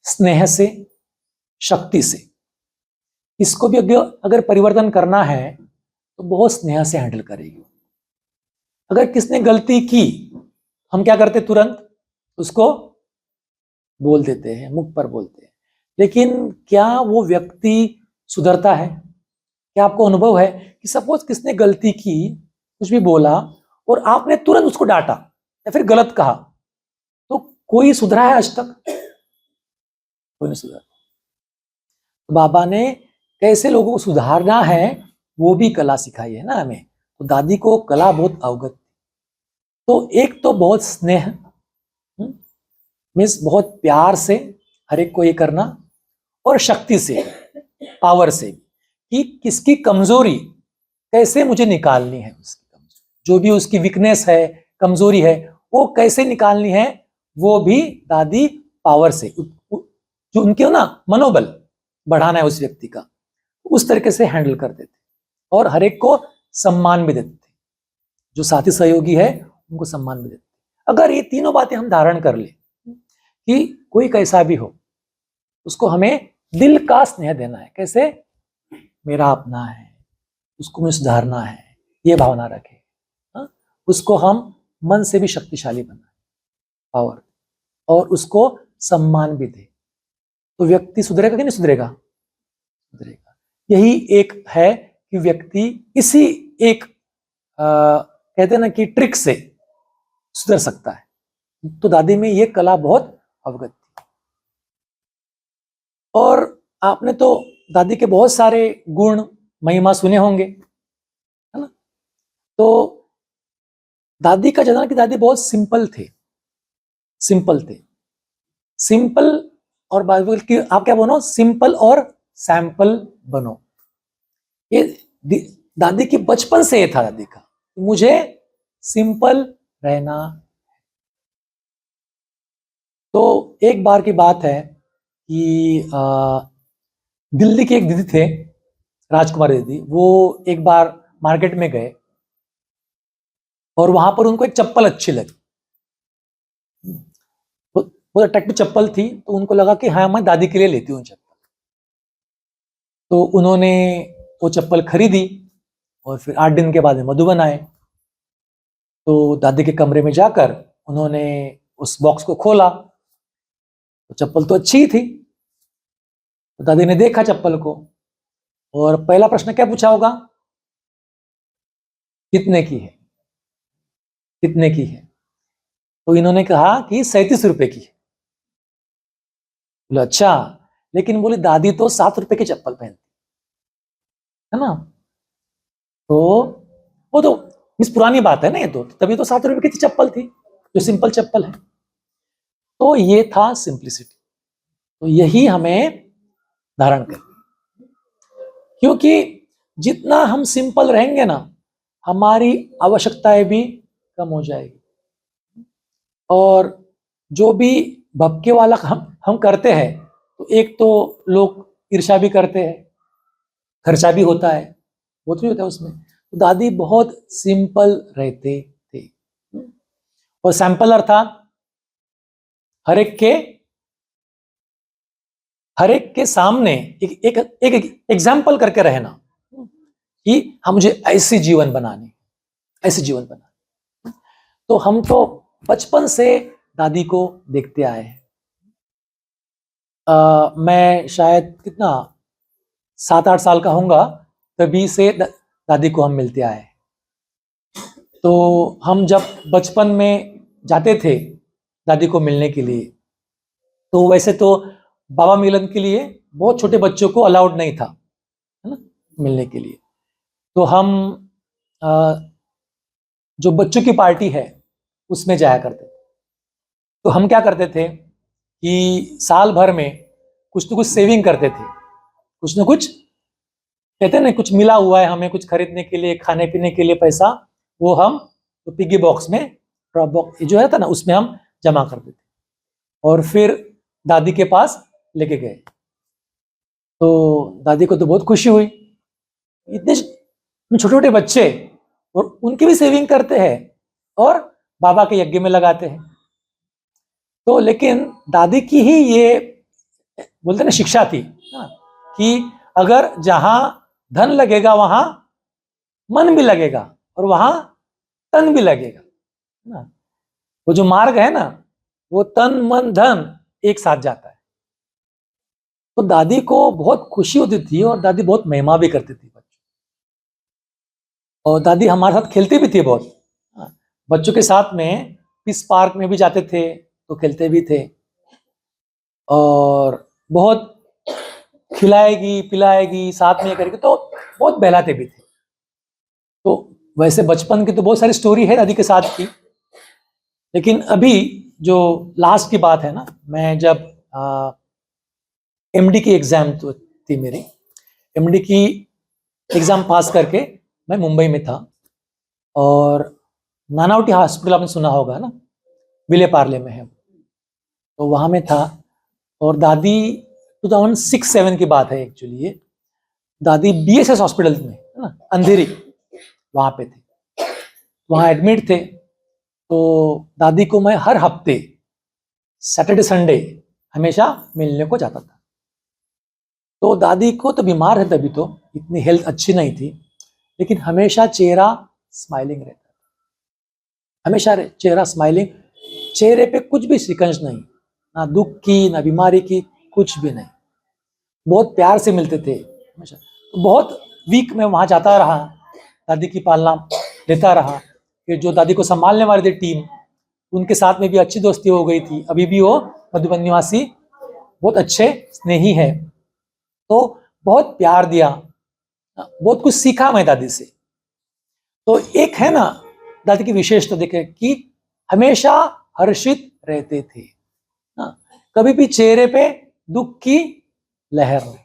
स्नेह से, शक्ति से, इसको भी अगर परिवर्तन करना है तो बहुत स्नेह से हैंडल करेगी। अगर किसने गलती की, हम क्या करते, तुरंत उसको बोल देते हैं, मुख पर बोलते हैं, लेकिन क्या वो व्यक्ति सुधरता है? क्या आपको अनुभव है कि सपोज किसने गलती की, कुछ भी बोला और आपने तुरंत उसको डांटा या फिर गलत कहा, तो कोई सुधरा है आज तक? कोई नहीं सुधरा। तो बाबा ने कैसे लोगों को सुधारना है वो भी कला सिखाई है ना हमें। तो दादी को कला बहुत अवगत, तो एक तो बहुत स्नेह, मीन्स बहुत प्यार से हर एक को ये करना, और शक्ति से, पावर से, कि किसकी कमजोरी कैसे मुझे निकालनी है, उसकी कमजोरी, जो भी उसकी वीकनेस है, कमजोरी है, वो कैसे निकालनी है, वो भी दादी पावर से, जो उनके ना मनोबल बढ़ाना है उस व्यक्ति का, उस तरीके से हैंडल कर देते, और हर एक को सम्मान भी देते थे, जो साथी सहयोगी है उनको सम्मान भी देते। अगर ये तीनों बातें हम धारण कर ले कि कोई कैसा भी हो, उसको हमें दिल का स्नेह देना है, कैसे, मेरा अपना है, उसको मुझे सुधारना है, ये भावना रखे, उसको हम मन से भी शक्तिशाली बनाए, पावर, और उसको सम्मान भी दे, तो व्यक्ति सुधरेगा कि नहीं सुधरेगा? सुधरेगा। यही एक है कि व्यक्ति इसी एक कहते हैं ना कि ट्रिक से सुधर सकता है। तो दादी में ये कला बहुत अवगत थी। और आपने तो दादी के बहुत सारे गुण महिमा सुने होंगे, है ना? तो दादी का जनाना कि दादी बहुत सिंपल थे, सिंपल थे, सिंपल, और बल्कि आप क्या बनो, सिंपल और सैंपल बनो। ये दादी की बचपन से ये था, दादी का, मुझे सिंपल रहना। तो एक बार की बात है कि दिल्ली की एक दीदी थे, राजकुमारी दीदी, वो एक बार मार्केट में गए और वहां पर उनको एक चप्पल अच्छी लगी, वो अट्रैक्टिव चप्पल थी, तो उनको लगा कि हाँ मैं दादी के लिए लेती हूँ चप्पल। तो उन्होंने वो चप्पल खरीदी और फिर 8 दिन के बाद में मधुबन आए। तो दादी के कमरे में जाकर उन्होंने उस बॉक्स को खोला, तो चप्पल तो अच्छी ही थी। तो दादी ने देखा चप्पल को और पहला प्रश्न क्या पूछा होगा, कितने की है, कितने की है? तो इन्होंने कहा कि 37 रुपए की है। बोले अच्छा, लेकिन बोली दादी तो 7 रुपए की चप्पल पहनती है ना। तो वो तो इस पुरानी बात है ना, ये तो तभी तो 7 रुपए की चप्पल थी, जो सिंपल चप्पल है। तो ये था सिंप्लिसिटी। तो यही हमें धारण कर, क्योंकि जितना हम सिंपल रहेंगे ना, हमारी आवश्यकताएं भी कम हो जाएगी, और जो भी भपके वाला हम करते हैं, तो एक तो लोग ईर्ष्या भी करते हैं, खर्चा भी होता है, वो तो होता है उसमें। तो दादी बहुत सिंपल रहते थे, और सैंपल अर्थात हर एक के सामने एक एग्जाम्पल करके रहना कि हम मुझे ऐसी जीवन बनानी, ऐसी जीवन बनानी। तो हम तो बचपन से दादी को देखते आए हैं। मैं शायद कितना 7-8 साल का होऊंगा, तभी से दादी को हम मिलते आए। तो हम जब बचपन में जाते थे दादी को मिलने के लिए, तो वैसे तो बाबा मिलन के लिए बहुत छोटे बच्चों को अलाउड नहीं था, है ना, मिलने के लिए। तो हम जो बच्चों की पार्टी है उसमें जाया करते थे। तो हम क्या करते थे कि साल भर में कुछ तो कुछ सेविंग करते थे, कुछ ना कुछ, कहते हैं ना, कुछ मिला हुआ है हमें कुछ खरीदने के लिए, खाने पीने के लिए पैसा, वो हम तो पिगी बॉक्स में, ड्रॉप बॉक्स जो है था ना, उसमें हम जमा करते थे, और फिर दादी के पास लेके गए। तो दादी को तो बहुत खुशी हुई, इतने छोटे छोटे बच्चे और उनकी भी सेविंग करते हैं और बाबा के यज्ञ में लगाते हैं। तो लेकिन दादी की ही ये बोलते ना शिक्षा थी कि अगर जहां धन लगेगा वहां मन भी लगेगा, और वहां तन भी लगेगा ना। वो जो मार्ग है ना, वो तन मन धन एक साथ जाता है। तो दादी को बहुत खुशी होती थी, और दादी बहुत महिमा भी करती थी बच्चों, और दादी हमारे साथ खेलती भी थी बहुत, बच्चों के साथ में इस पार्क में भी जाते थे तो खेलते भी थे, और बहुत खिलाएगी पिलाएगी साथ में करके, तो बहुत बहलाते भी थे। तो वैसे बचपन की तो बहुत सारी स्टोरी है दादी के साथ की, लेकिन अभी जो लास्ट की बात है ना, मैं जब एमडी की एग्जाम थी मेरी, एमडी की एग्जाम पास करके मैं मुंबई में था, और नानावटी हॉस्पिटल आपने सुना होगा ना, विले पार्ले में है, तो वहाँ में था। और दादी 2006-7 की बात है एक्चुअली ये, दादी बीएसएस हॉस्पिटल में है ना, अंधेरी, वहाँ पे थे, वहाँ एडमिट थे। तो दादी को मैं हर हफ्ते सैटरडे संडे हमेशा मिलने को जाता था। तो दादी को तो बीमार है, तभी तो इतनी हेल्थ अच्छी नहीं थी, लेकिन हमेशा चेहरा स्माइलिंग रहता था, हमेशा चेहरा स्माइलिंग, चेहरे पे कुछ भी शिकंज नहीं, ना दुख की ना बीमारी की, कुछ भी नहीं, बहुत प्यार से मिलते थे हमेशा। तो बहुत वीक में वहाँ जाता रहा, दादी की पालना लेता रहा। फिर जो दादी को संभालने वाली थी टीम, उनके साथ में भी अच्छी दोस्ती हो गई थी। अभी भी वो मधुबन निवासी बहुत अच्छे स्नेही है, तो बहुत प्यार दिया, बहुत कुछ सीखा मैं दादी से। तो एक है ना दादी की विशेषता देखे कि हमेशा हर्षित रहते थे, कभी भी चेहरे पे दुख की लहर नहीं।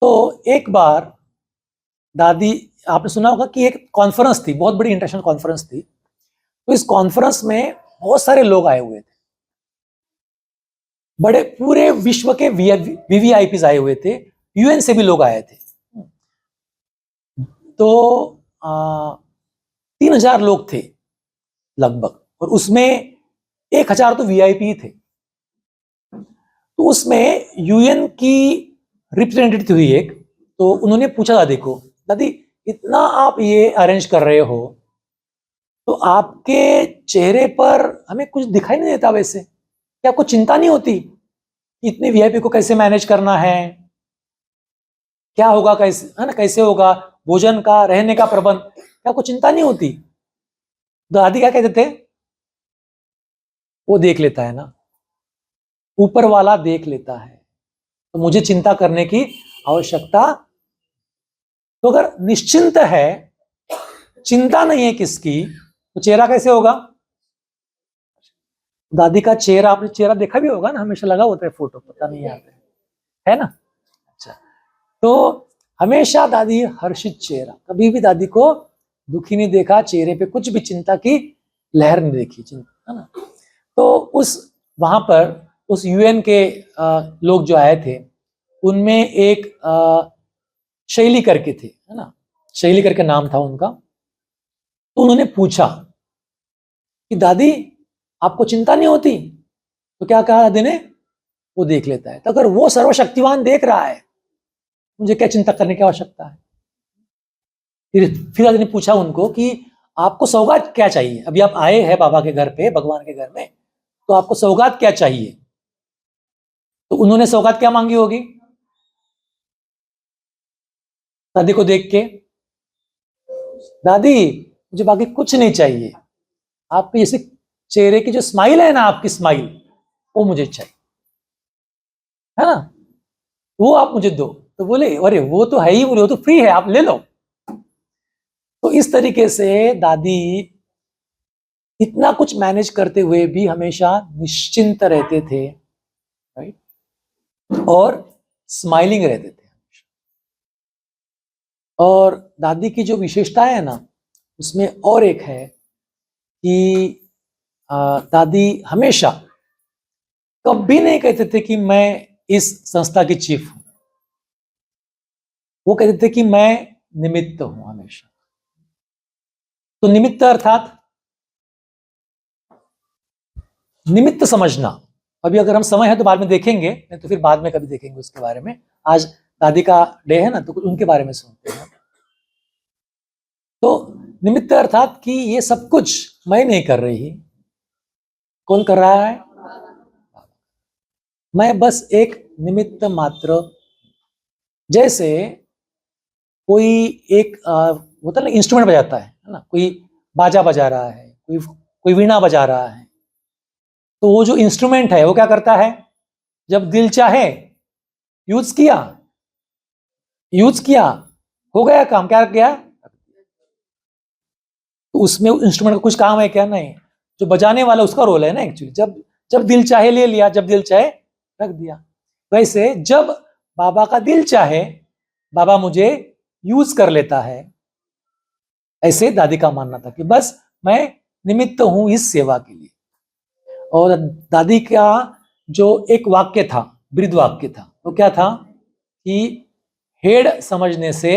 तो एक बार दादी, आपने सुना होगा कि एक कॉन्फ्रेंस थी, बहुत बड़ी इंटरनेशनल कॉन्फ्रेंस थी, तो इस कॉन्फ्रेंस में बहुत सारे लोग आए हुए थे, बड़े पूरे विश्व के वीवीआईपीज आए हुए थे, यूएन से भी लोग आए थे। तो 3000 लोग थे लगभग, और उसमें 1000 तो वीआईपी थे। तो उसमें यूएन की रिप्रेजेंटेटिव हुई एक, तो उन्होंने पूछा दादी को, दादी इतना आप ये अरेंज कर रहे हो, तो आपके चेहरे पर हमें कुछ दिखाई नहीं देता वैसे, क्या आपको चिंता नहीं होती इतने वीआईपी को कैसे मैनेज करना है, क्या होगा, कैसे है ना, कैसे होगा भोजन का, रहने का प्रबंध, क्या आपको चिंता नहीं होती? दादी क्या कहते थे, वो देख लेता है ना, ऊपर वाला देख लेता है, तो मुझे चिंता करने की आवश्यकता, तो अगर निश्चिंत है, चिंता नहीं है किसकी, तो चेहरा कैसे होगा? दादी का चेहरा, आपने चेहरा देखा भी होगा ना, हमेशा लगा होता है फोटो, पता नहीं आता है ना। अच्छा, तो हमेशा दादी हर्षित चेहरा, कभी भी दादी को दुखी नहीं देखा, चेहरे पे कुछ भी चिंता की लहर नहीं देखी, चिंता है ना। तो उस वहां पर उस यूएन के लोग जो आए थे, उनमें एक शैली करके थे, है ना, शैली करके नाम था उनका। तो उन्होंने पूछा कि दादी आपको चिंता नहीं होती? तो क्या कहा दादी ने, वो देख लेता है, तो अगर वो सर्वशक्तिवान देख रहा है, मुझे क्या चिंता करने की आवश्यकता है? फिर दादी ने पूछा उनको कि आपको सौगात क्या चाहिए, अभी आप आए हैं बाबा के घर पे, भगवान के घर में, तो आपको सौगात क्या चाहिए? तो उन्होंने सौगात क्या मांगी होगी दादी को देख के? दादी मुझे बाकी कुछ नहीं चाहिए, आपके जैसे चेहरे की जो स्माइल है ना, आपकी स्माइल, वो मुझे चाहिए, है ना, वो आप मुझे दो। तो बोले अरे वो तो है ही, बोले वो तो फ्री है, आप ले लो। तो इस तरीके से दादी इतना कुछ मैनेज करते हुए भी हमेशा निश्चिंत रहते थे, राइट, और स्माइलिंग रहते थे। और दादी की जो विशेषता है ना, उसमें और एक है कि दादी हमेशा कभी नहीं कहते थे कि मैं इस संस्था की चीफ हूं, वो कहते थे कि मैं निमित्त हूं हमेशा। तो निमित्त अर्थात निमित्त समझना, अभी अगर हम समय है तो बाद में देखेंगे, नहीं तो फिर बाद में कभी देखेंगे उसके बारे में। आज दादी का डे है ना, तो उनके बारे में सुनते हैं। तो निमित्त अर्थात कि ये सब कुछ मैं नहीं कर रही, कौन कर रहा है? मैं बस एक निमित्त मात्र। जैसे कोई एक होता है ना, इंस्ट्रूमेंट बजाता है ना, कोई बाजा बजा रहा है, कोई वीणा बजा रहा है, तो वो जो इंस्ट्रूमेंट है वो क्या करता है, जब दिल चाहे यूज किया, हो गया काम, क्या किया, तो उसमें इंस्ट्रूमेंट का कुछ काम है क्या? नहीं। जो बजाने वाला उसका रोल है ना एक्चुअली, जब जब दिल चाहे ले लिया, जब दिल चाहे रख दिया। वैसे जब बाबा का दिल चाहे बाबा मुझे यूज कर लेता है, ऐसे दादी का मानना था कि बस मैं निमित्त हूं इस सेवा के लिए। और दादी का जो एक वाक्य था, वृद्ध वाक्य था, वो क्या था कि हेड समझने से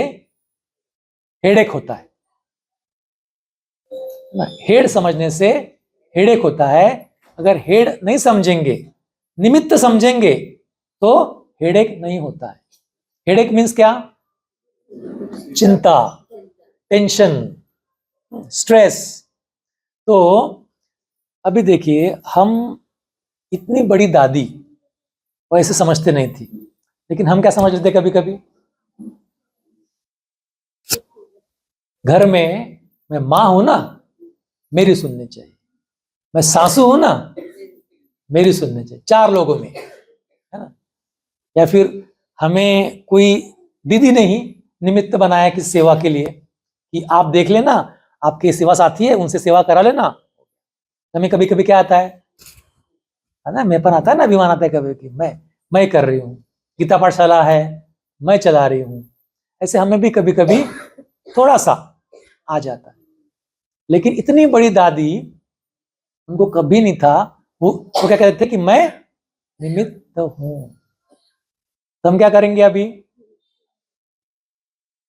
हेडेक होता है, हेड समझने से हेडेक होता है। अगर हेड नहीं समझेंगे, निमित्त समझेंगे, तो हेडेक नहीं होता है। हेडेक मीन्स क्या? चिंता, टेंशन, स्ट्रेस। तो अभी देखिए, हम इतनी बड़ी दादी वैसे समझते नहीं थी, लेकिन हम क्या समझ लेते कभी कभी, घर में मैं मां हूं ना, मेरी सुननी चाहिए, मैं सासू हूं ना, मेरी सुननी चाहिए, 4 लोगों में, है ना। या फिर हमें कोई दीदी नहीं निमित्त बनाया किसी सेवा के लिए कि आप देख लेना, आपके सेवा साथी है, उनसे सेवा करा लेना। हमें कभी कभी क्या आता है ना, मैं पर आता है ना, अभिमान आता है कभी कि मैं कर रही हूँ, गीता पाठशाला है, मैं चला रही हूँ। ऐसे हमें भी कभी कभी थोड़ा सा आ जाता है। लेकिन इतनी बड़ी दादी, उनको कभी नहीं था, वो क्या कहते थे कि मैं निमित्त हूं। तो हम क्या करेंगे? अभी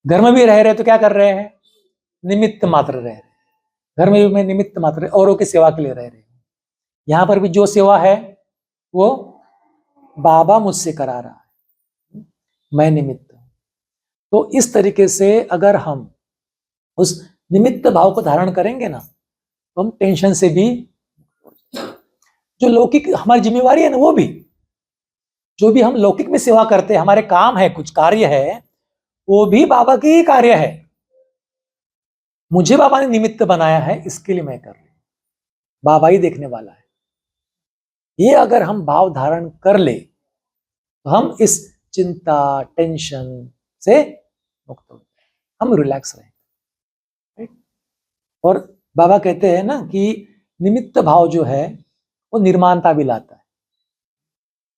घर में भी रह रहे तो क्या कर रहे हैं? निमित्त मात्र रह रहे हैं। घर में भी मैं निमित्त मात्र, औरों की सेवा के लिए रह रहे हैं। यहां पर भी जो सेवा है वो बाबा मुझसे करा रहा है, मैं निमित्त हूं। तो इस तरीके से अगर हम उस निमित्त भाव को धारण करेंगे ना, तो हम टेंशन से भी, जो लौकिक हमारी जिम्मेवारी है ना, वो भी, जो भी हम लौकिक में सेवा करते हैं, हमारे काम है, कुछ कार्य है, वो भी बाबा की ही कार्य है। मुझे बाबा ने निमित्त बनाया है, इसके लिए मैं कर रही हूं, बाबा ही देखने वाला है। ये अगर हम भाव धारण कर ले, तो हम इस चिंता, टेंशन से मुक्त हो जाए, हम रिलैक्स रहें। और बाबा कहते हैं ना कि निमित्त भाव जो है वो निर्माणता भी लाता है।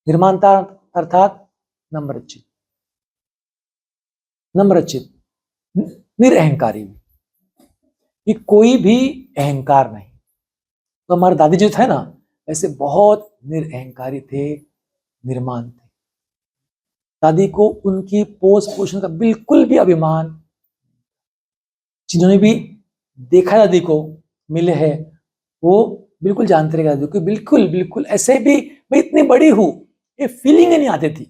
निर्माणता अर्थात नम्रचित, नम्रचित, निरअहंकारी, कि कोई भी अहंकार नहीं। तो हमारे दादी जो थे ना, ऐसे बहुत निरअहंकारी थे, निर्माण थे। दादी को उनकी पोष पोषण का बिल्कुल भी अभिमान, जिन्होंने भी देखा दादी को, मिले हैं, वो बिल्कुल जानते रहे दादी को, बिल्कुल बिल्कुल ऐसे भी मैं इतनी बड़ी हूं, ये फीलिंग नहीं आती थी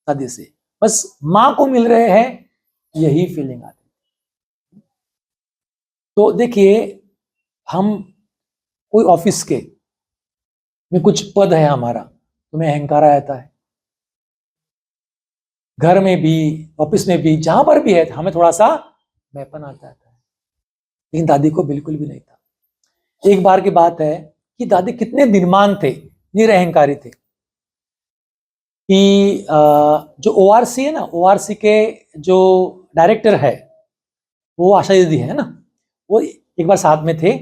दादी से। बस मां को मिल रहे हैं, यही फीलिंग आती थी। तो देखिए, हम कोई ऑफिस के में कुछ पद है हमारा, तो मैं अहंकार आ जाता है। घर में भी, ऑफिस में भी, जहां पर भी है, हमें थोड़ा सा मैपन आता है। लेकिन दादी को बिल्कुल भी नहीं था। एक बार की बात है कि दादी कितने निर्माण थे, निरअहंकारी थे, कि जो ओआरसी है ना, ओआरसी के जो डायरेक्टर है वो आशा दीदी है ना, वो एक बार साथ में थे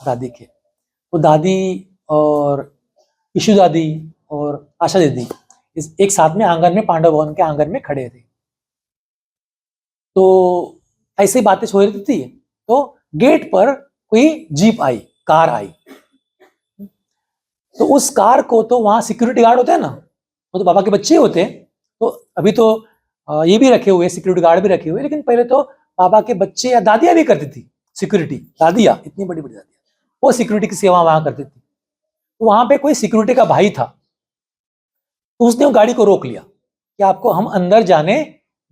दादी के। तो दादी और ईशु दादी और आशा दीदी इस एक साथ में आंगन में, पांडव भवन के आंगन में खड़े थे। तो ऐसी बातें हो रही थी, तो गेट पर कोई जीप आई, कार आई। तो उस कार को, तो वहां सिक्योरिटी गार्ड होते हैं ना, वो तो बाबा के बच्चे होते हैं। तो अभी तो ये भी रखे हुए, सिक्योरिटी गार्ड भी रखे हुए, लेकिन पहले तो बाबा के बच्चे या दादियां भी करती थी सिक्योरिटी। दादियां, इतनी बड़ी बड़ी दादियां, वो सिक्योरिटी की सेवा वहां करती थी। तो वहां पे कोई सिक्योरिटी का भाई था, तो उसने वो गाड़ी को रोक लिया कि आपको हम अंदर जाने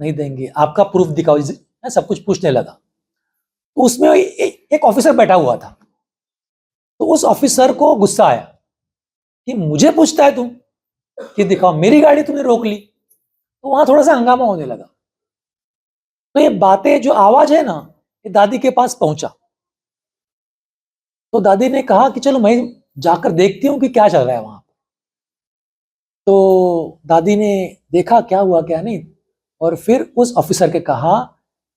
नहीं देंगे, आपका प्रूफ दिखाओ, सब कुछ पूछने लगा। तो उसमें एक ऑफिसर बैठा हुआ था। तो उस ऑफिसर को गुस्सा आया कि मुझे पूछता है तुम कि दिखाओ, मेरी गाड़ी तुमने रोक ली। तो वहां थोड़ा सा हंगामा होने लगा। तो ये बातें, जो आवाज है ना, ये दादी के पास पहुंचा। तो दादी ने कहा कि चलो मैं जाकर देखती हूँ कि क्या चल रहा है वहां। तो दादी ने देखा क्या हुआ क्या नहीं, और फिर उस ऑफिसर के कहा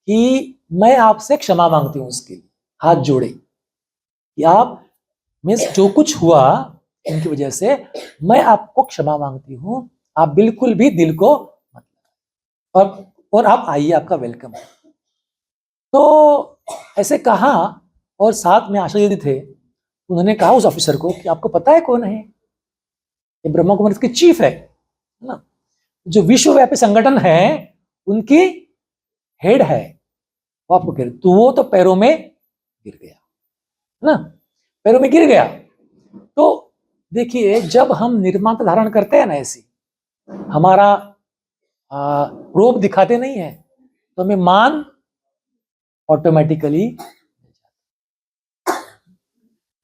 कि मैं आपसे क्षमा मांगती हूं उसके लिए, हाथ जोड़े कि आप मीन्स जो कुछ हुआ इनकी वजह से मैं आपको क्षमा मांगती हूं, आप बिल्कुल भी दिल को मत और आप आइए, आपका वेलकम है। तो ऐसे कहा, और साथ में आशा दीदी थे, उन्होंने कहा उस ऑफिसर को कि आपको पता है कौन है ये? ब्रह्मा कुमारी के चीफ है ना, जो विश्वव्यापी संगठन है उनकी हेड है, वो आपको गिर, तो वो तो पैरों में गिर गया ना, पैरों में गिर गया। तो देखिए, जब हम निर्माता धारण करते हैं ना, ऐसी हमारा रूप दिखाते नहीं है, तो हमें मान ऑटोमेटिकली।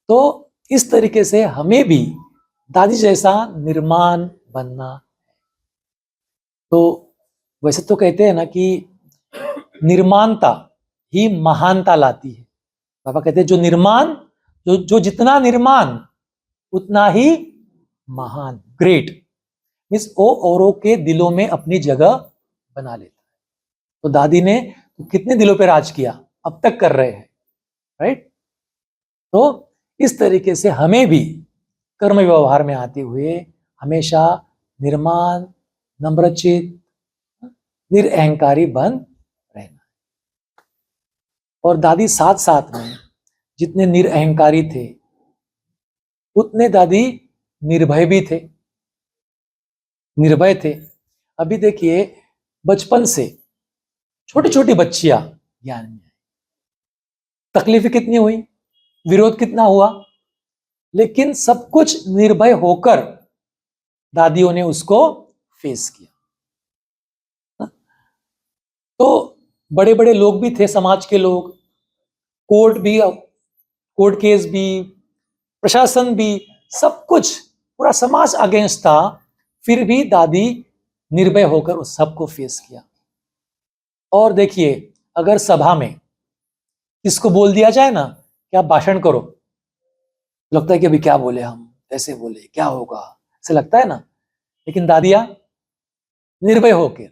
तो इस तरीके से हमें भी दादी जैसा निर्माण बनना। तो वैसे तो कहते हैं ना कि निर्माणता ही महानता लाती है। बाबा कहते हैं जो निर्माण, जो जितना निर्माण उतना ही महान, ग्रेट, मीन्स वो औरों के दिलों में अपनी जगह बना लेता है। तो दादी ने तो कितने दिलों पे राज किया, अब तक कर रहे हैं, राइट। तो इस तरीके से हमें भी कर्म व्यवहार में आते हुए हमेशा निर्माण, नम्रचित, निरअहंकारी बन रहना। और दादी साथ साथ में जितने निरअहंकारी थे उतने दादी निर्भय भी थे, निर्भय थे। अभी देखिए, बचपन से छोटी छोटी बच्चियां ज्ञान में आई, तकलीफें कितनी हुई, विरोध कितना हुआ, लेकिन सब कुछ निर्भय होकर दादियों ने उसको फेस किया। तो बड़े बड़े लोग भी थे, समाज के लोग, कोर्ट भी, कोर्ट केस भी, प्रशासन भी, सब कुछ, पूरा समाज अगेंस्ट था, फिर भी दादी निर्भय होकर उस सबको फेस किया। और देखिए, अगर सभा में किसको बोल दिया जाए ना कि आप भाषण करो, लगता है कि अभी क्या बोले हम, कैसे बोले, क्या होगा, ऐसे लगता है ना। लेकिन दादियां निर्भय होकर,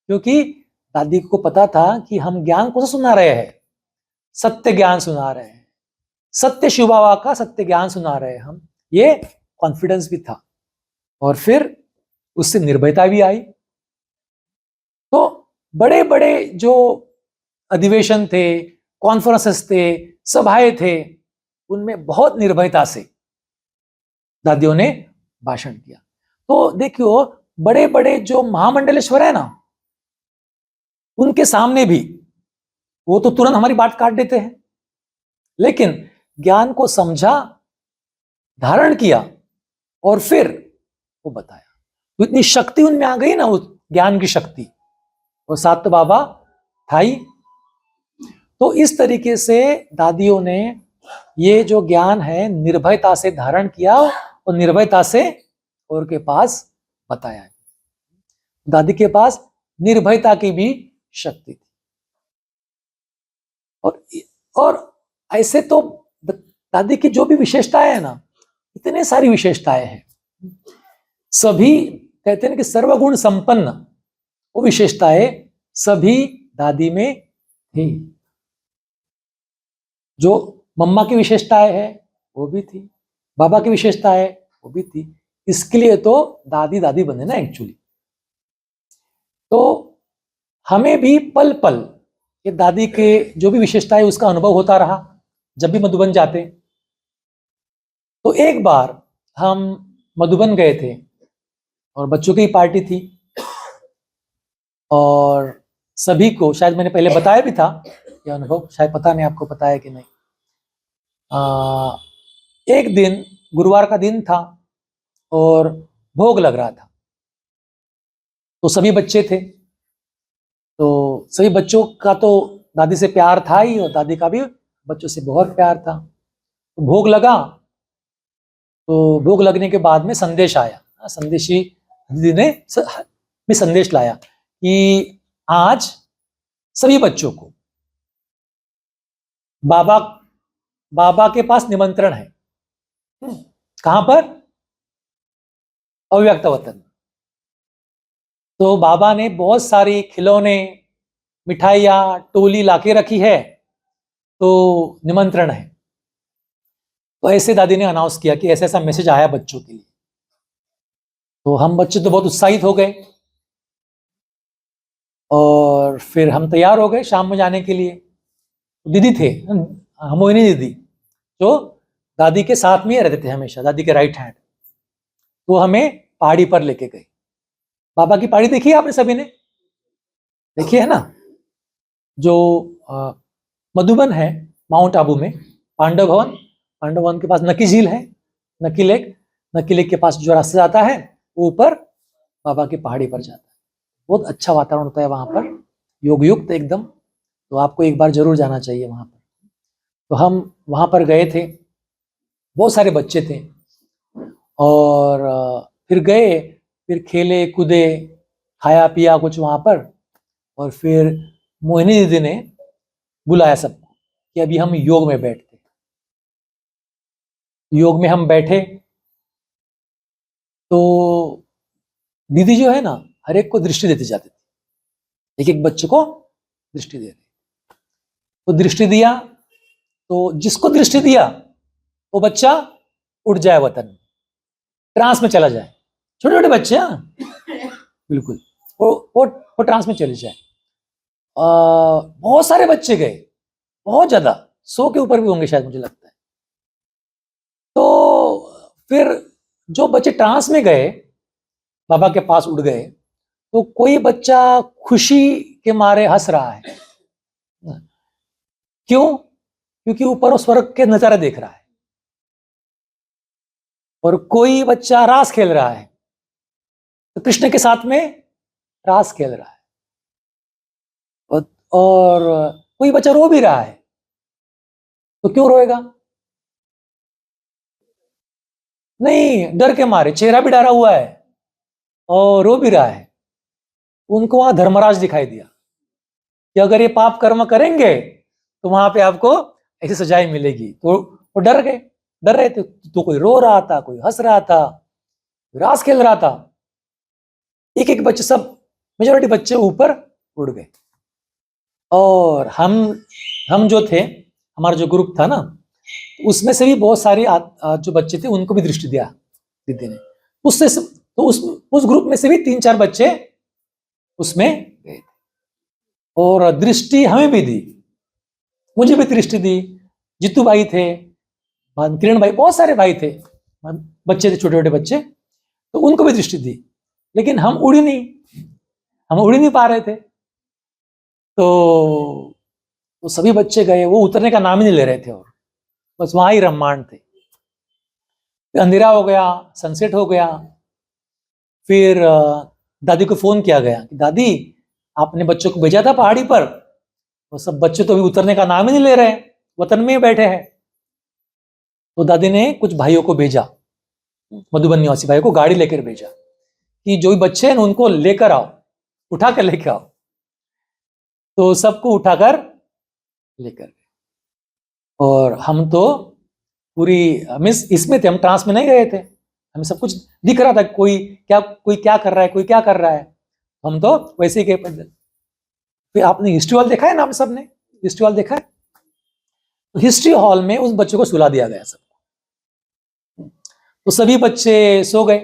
क्योंकि दादी को पता था कि हम ज्ञान कौन सा सुना रहे हैं, सत्य ज्ञान सुना रहे हैं, सत्य शिव बाबा का सत्य ज्ञान सुना रहे हैं हम, ये कॉन्फिडेंस भी था, और फिर उससे निर्भयता भी आई। तो बड़े बड़े जो अधिवेशन थे, कॉन्फ्रेंसेस थे, सभाएं थे, उनमें बहुत निर्भयता से दादियों ने भाषण किया। तो देखियो, बड़े बड़े जो महामंडलेश्वर है ना, उनके सामने भी वो तो तुरंत हमारी बात काट देते हैं, लेकिन ज्ञान को समझा, धारण किया, और फिर वो बताया, तो इतनी शक्ति उनमें आ गई ना, उस ज्ञान की शक्ति, और साथ तो बाबा था ही। तो इस तरीके से दादियों ने ये जो ज्ञान है निर्भयता से धारण किया, और निर्भयता से और के पास बताया। दादी के पास निर्भयता की भी शक्ति थी। और ऐसे तो दादी की जो भी विशेषताएं है ना, इतने सारी विशेषताएं हैं, सभी कहते हैं कि सर्वगुण संपन्न वो विशेषताएं सभी दादी में थी। जो मम्मा की विशेषताएं है वो भी थी, बाबा की विशेषताएं वो भी थी। इसके लिए तो दादी दादी बने ना एक्चुअली। तो हमें भी पल पल ये दादी के जो भी विशेषताएं उसका अनुभव होता रहा जब भी मधुबन जाते। तो एक बार हम मधुबन गए थे और बच्चों की पार्टी थी, और सभी को शायद मैंने पहले बताया भी था यह अनुभव, शायद पता नहीं आपको पता है कि नहीं। एक दिन गुरुवार का दिन था और भोग लग रहा था, तो सभी बच्चे थे, तो सभी बच्चों का तो दादी से प्यार था ही, और दादी का भी बच्चों से बहुत प्यार था। तो भोग लगा, तो भोग लगने के बाद में संदेश आया, संदेशी दीदी ने भी संदेश लाया कि आज सभी बच्चों को बाबा के पास निमंत्रण है। कहां पर? अव्यक्त वतन। तो बाबा ने बहुत सारी खिलौने, मिठाइयां, टोली लाके रखी है, तो निमंत्रण है। तो ऐसे दादी ने अनाउंस किया कि ऐसा ऐसा मैसेज आया बच्चों के लिए। तो हम बच्चे तो बहुत उत्साहित हो गए और फिर हम तैयार हो गए शाम में जाने के लिए। दीदी थे, मोहिनी दीदी, जो दादी के साथ में रहते थे हमेशा, दादी के राइट हैंड। वो हमें पहाड़ी पर लेके गए। बाबा की पहाड़ी देखी है आपने सभी ने? देखी है ना? जो मधुबन है, माउंट आबू में, पांडव भवन, पांडव भवन के पास नकी झील है, नकी लेक, नकी लेक के पास जो रास्ता जाता है वो ऊपर बाबा की पहाड़ी पर जाता है। बहुत अच्छा वातावरण होता है वहां पर, योग युक्त एकदम। तो आपको एक बार जरूर जाना चाहिए वहां पर। तो हम वहां पर गए थे, बहुत सारे बच्चे थे और फिर गए, फिर खेले कूदे, खाया पिया कुछ वहां पर। और फिर मोहिनी दीदी ने बुलाया सबको कि अभी हम योग में बैठते। योग में हम बैठे तो दीदी जो है ना, हर एक को दृष्टि देती जाती थी, एक एक बच्चे को दृष्टि दे रही। तो दृष्टि दिया, तो जिसको दृष्टि दिया वो बच्चा उड़ जाए वतन में, ट्रांस में चला जाए। छोटे छोटे बच्चे, हाँ बिल्कुल, वो ट्रांस में चले जाए। बहुत सारे बच्चे गए, बहुत ज्यादा, 100 के ऊपर भी होंगे शायद, मुझे लगता है। तो फिर जो बच्चे ट्रांस में गए, बाबा के पास उड़ गए, तो कोई बच्चा खुशी के मारे हंस रहा है। क्यों? क्योंकि ऊपर वो स्वर्ग के नजारे देख रहा है। और कोई बच्चा रास खेल रहा है, तो कृष्ण के साथ में रास खेल रहा है। और कोई बच्चा रो भी रहा है, तो क्यों रोएगा? नहीं, डर के मारे, चेहरा भी डरा हुआ है और रो भी रहा है। उनको वहां धर्मराज दिखाई दिया कि अगर ये पाप कर्म करेंगे तो वहां पे आपको ऐसी सजाएं मिलेगी। तो वो डर गए, डर रहे थे। तो कोई रो रहा था, कोई हंस रहा था, रास खेल रहा था। एक एक बच्चे, सब मेजोरिटी बच्चे ऊपर उड़ गए। और हम जो थे, हमारा जो ग्रुप था ना, उसमें से भी बहुत सारे जो बच्चे थे उनको भी दृष्टि दिया दीदी ने। उससे तो उस ग्रुप में से भी 3-4 बच्चे उसमें गए थे और दृष्टि हमें भी दी, मुझे भी दृष्टि दी। जीतू भाई थे, किरण भाई, बहुत सारे भाई थे, बच्चे थे, छोटे छोटे बच्चे, तो उनको भी दृष्टि दी। लेकिन हम उड़ ही नहीं पा रहे थे। तो सभी बच्चे गए, वो उतरने का नाम ही नहीं ले रहे थे और बस वहां ही रम्मांड थे। अंधेरा हो गया, सनसेट हो गया। फिर दादी को फोन किया गया कि दादी, आपने बच्चों को भेजा था पहाड़ी पर, वो सब बच्चे तो अभी उतरने का नाम ही नहीं ले रहे, वतन में ही बैठे हैं। तो दादी ने कुछ भाइयों को भेजा, मधुबन निवासी भाइयों को गाड़ी लेकर भेजा कि जो भी बच्चे हैं उनको लेकर आओ, उठा कर लेकर आओ। तो सबको उठाकर लेकर गए। और हम तो पूरी मिस इसमें थे, हम ट्रांस में नहीं गए थे, हमें सब कुछ दिख रहा था, कोई क्या कर रहा है, कोई क्या कर रहा है। हम तो वैसे ही गए। फिर आपने हिस्ट्री हॉल देखा है ना? आप सबने हिस्ट्री हॉल देखा है? तो हिस्ट्री हॉल में उस बच्चे को सुला दिया गया सबको। तो सभी बच्चे सो गए।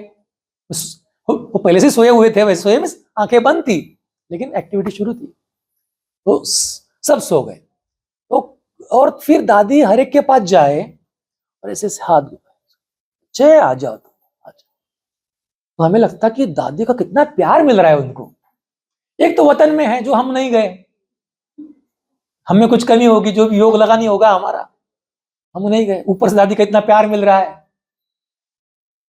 वो पहले से सोए हुए थे, वैसे सोए में आंखें बंद थी, लेकिन एक्टिविटी शुरू थी, तो सब सो गए। तो और फिर दादी हर एक के पास जाए और ऐसे हाथ चे आ जाओ, तो हमें लगता कि दादी का कितना प्यार मिल रहा है उनको। एक तो वतन में है जो हम नहीं गए, हमें कुछ कमी होगी, जो भी योग लगा नहीं होगा हमारा, हम नहीं गए, ऊपर से दादी का इतना प्यार मिल रहा है।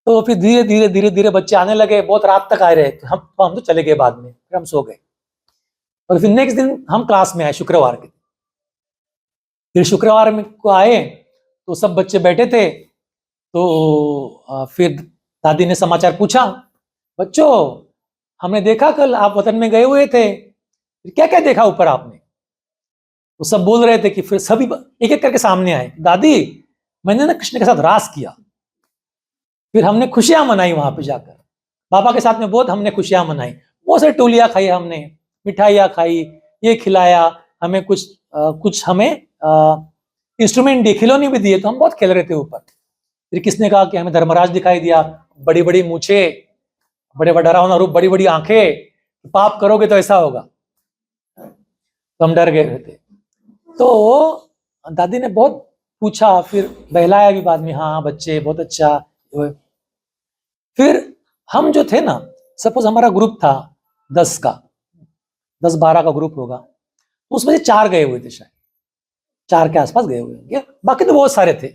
तो फिर धीरे धीरे धीरे धीरे बच्चे आने लगे, बहुत रात तक आए रहे। हम तो चले गए बाद में, फिर हम सो गए। और फिर नेक्स्ट दिन हम क्लास में आए, शुक्रवार के। फिर शुक्रवार में को आए तो सब बच्चे बैठे थे। तो फिर दादी ने समाचार पूछा, बच्चों हमने देखा कल आप वतन में गए हुए थे, क्या क्या देखा ऊपर आपने? तो सब बोल रहे थे कि फिर सभी एक एक करके सामने आए, दादी मैंने ना कृष्ण के साथ रास किया, फिर हमने खुशियां मनाई वहां पे जाकर, बाबा के साथ में बहुत हमने खुशियां मनाई, बहुत सारी टोलियां खाई हमने, मिठाइयाँ खाई, ये खिलाया हमें, कुछ हमें इंस्ट्रूमेंट दिए, खिलौने भी दिए, तो हम बहुत खेल रहे थे ऊपर। फिर किसने कहा कि हमें धर्मराज दिखाई दिया, बड़ी बड़ी मूछे, बड़े बड़ा डरावना रूप, बड़ी बड़ी आंखें, पाप करोगे तो ऐसा होगा। तो हम डर गए थे। तो दादी ने बहुत पूछा, फिर बहलाया भी बाद में, हाँ बच्चे बहुत अच्छा। फिर हम जो थे ना, सपोज हमारा ग्रुप था 10 का, 10-12 का ग्रुप होगा, उसमें से 4 गए हुए थे, शायद 4 के आसपास गए हुए होंगे, बाकी तो बहुत सारे थे,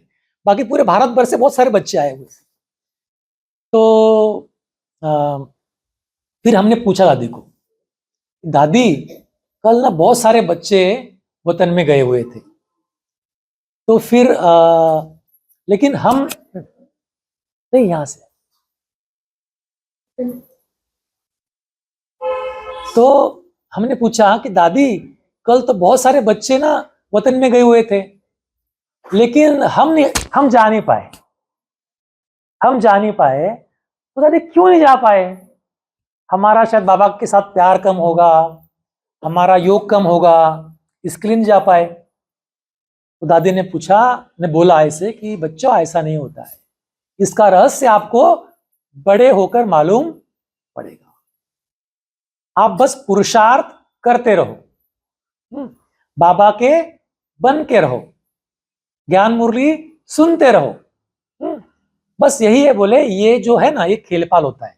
बाकी पूरे भारत भर से बहुत सारे बच्चे आए हुए थे। तो फिर हमने पूछा दादी को, दादी कल ना बहुत सारे बच्चे वतन में गए हुए थे, तो फिर लेकिन हम नहीं, यहां से, तो हमने पूछा कि दादी कल तो बहुत सारे बच्चे ना वतन में गए हुए थे, लेकिन हम जा नहीं पाए, तो दादी क्यों नहीं जा पाए? हमारा शायद बाबा के साथ प्यार कम होगा, हमारा योग कम होगा, इसके लिए नहीं जा पाए। तो दादी ने बोला ऐसे कि बच्चों ऐसा नहीं होता है, इसका रहस्य आपको बड़े होकर मालूम पड़ेगा, आप बस पुरुषार्थ करते रहो, बाबा के बन के रहो, ज्ञान मुरली सुनते रहो, बस यही है। बोले ये जो है ना, ये खेल-पाल होता है,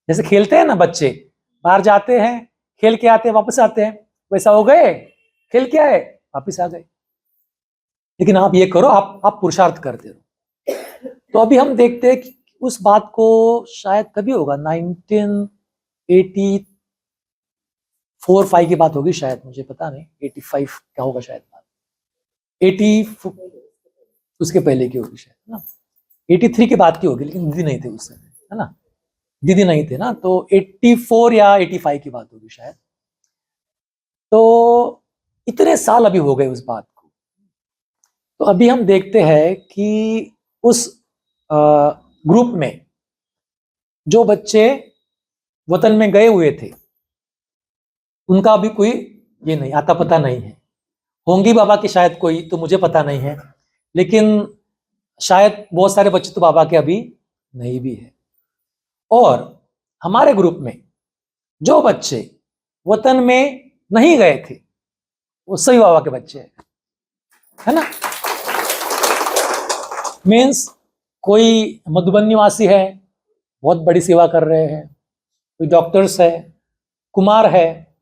जैसे खेलते हैं ना बच्चे, बाहर जाते हैं, खेल के आते हैं, वापस आते हैं, वैसा हो गए, खेल के आए, वापस आ गए। लेकिन आप ये करो, आप पुरुषार्थ करते रहो। तो अभी हम देखते हैं कि उस बात को शायद कभी होगा 1984-5 की बात होगी शायद, मुझे पता नहीं 85 क्या होगा शायद, 80 उसके पहले की होगी शायद ना, 83 की बात की होगी, लेकिन दीदी नहीं थे उस समय, है ना, दीदी नहीं थे ना, तो 84 या 85 की बात होगी शायद। तो इतने साल अभी हो गए उस बात को। तो अभी हम देखते हैं कि उस ग्रुप में जो बच्चे वतन में गए हुए थे, उनका अभी कोई ये नहीं आता, पता नहीं है, होंगी बाबा की शायद कोई, तो मुझे पता नहीं है, लेकिन शायद बहुत सारे बच्चे तो बाबा के अभी नहीं भी है। और हमारे ग्रुप में जो बच्चे वतन में नहीं गए थे, वो सभी बाबा के बच्चे हैं, है ना। मीन्स कोई मधुबन निवासी है, बहुत बड़ी सेवा कर रहे हैं, कोई डॉक्टर्स है, कुमार है,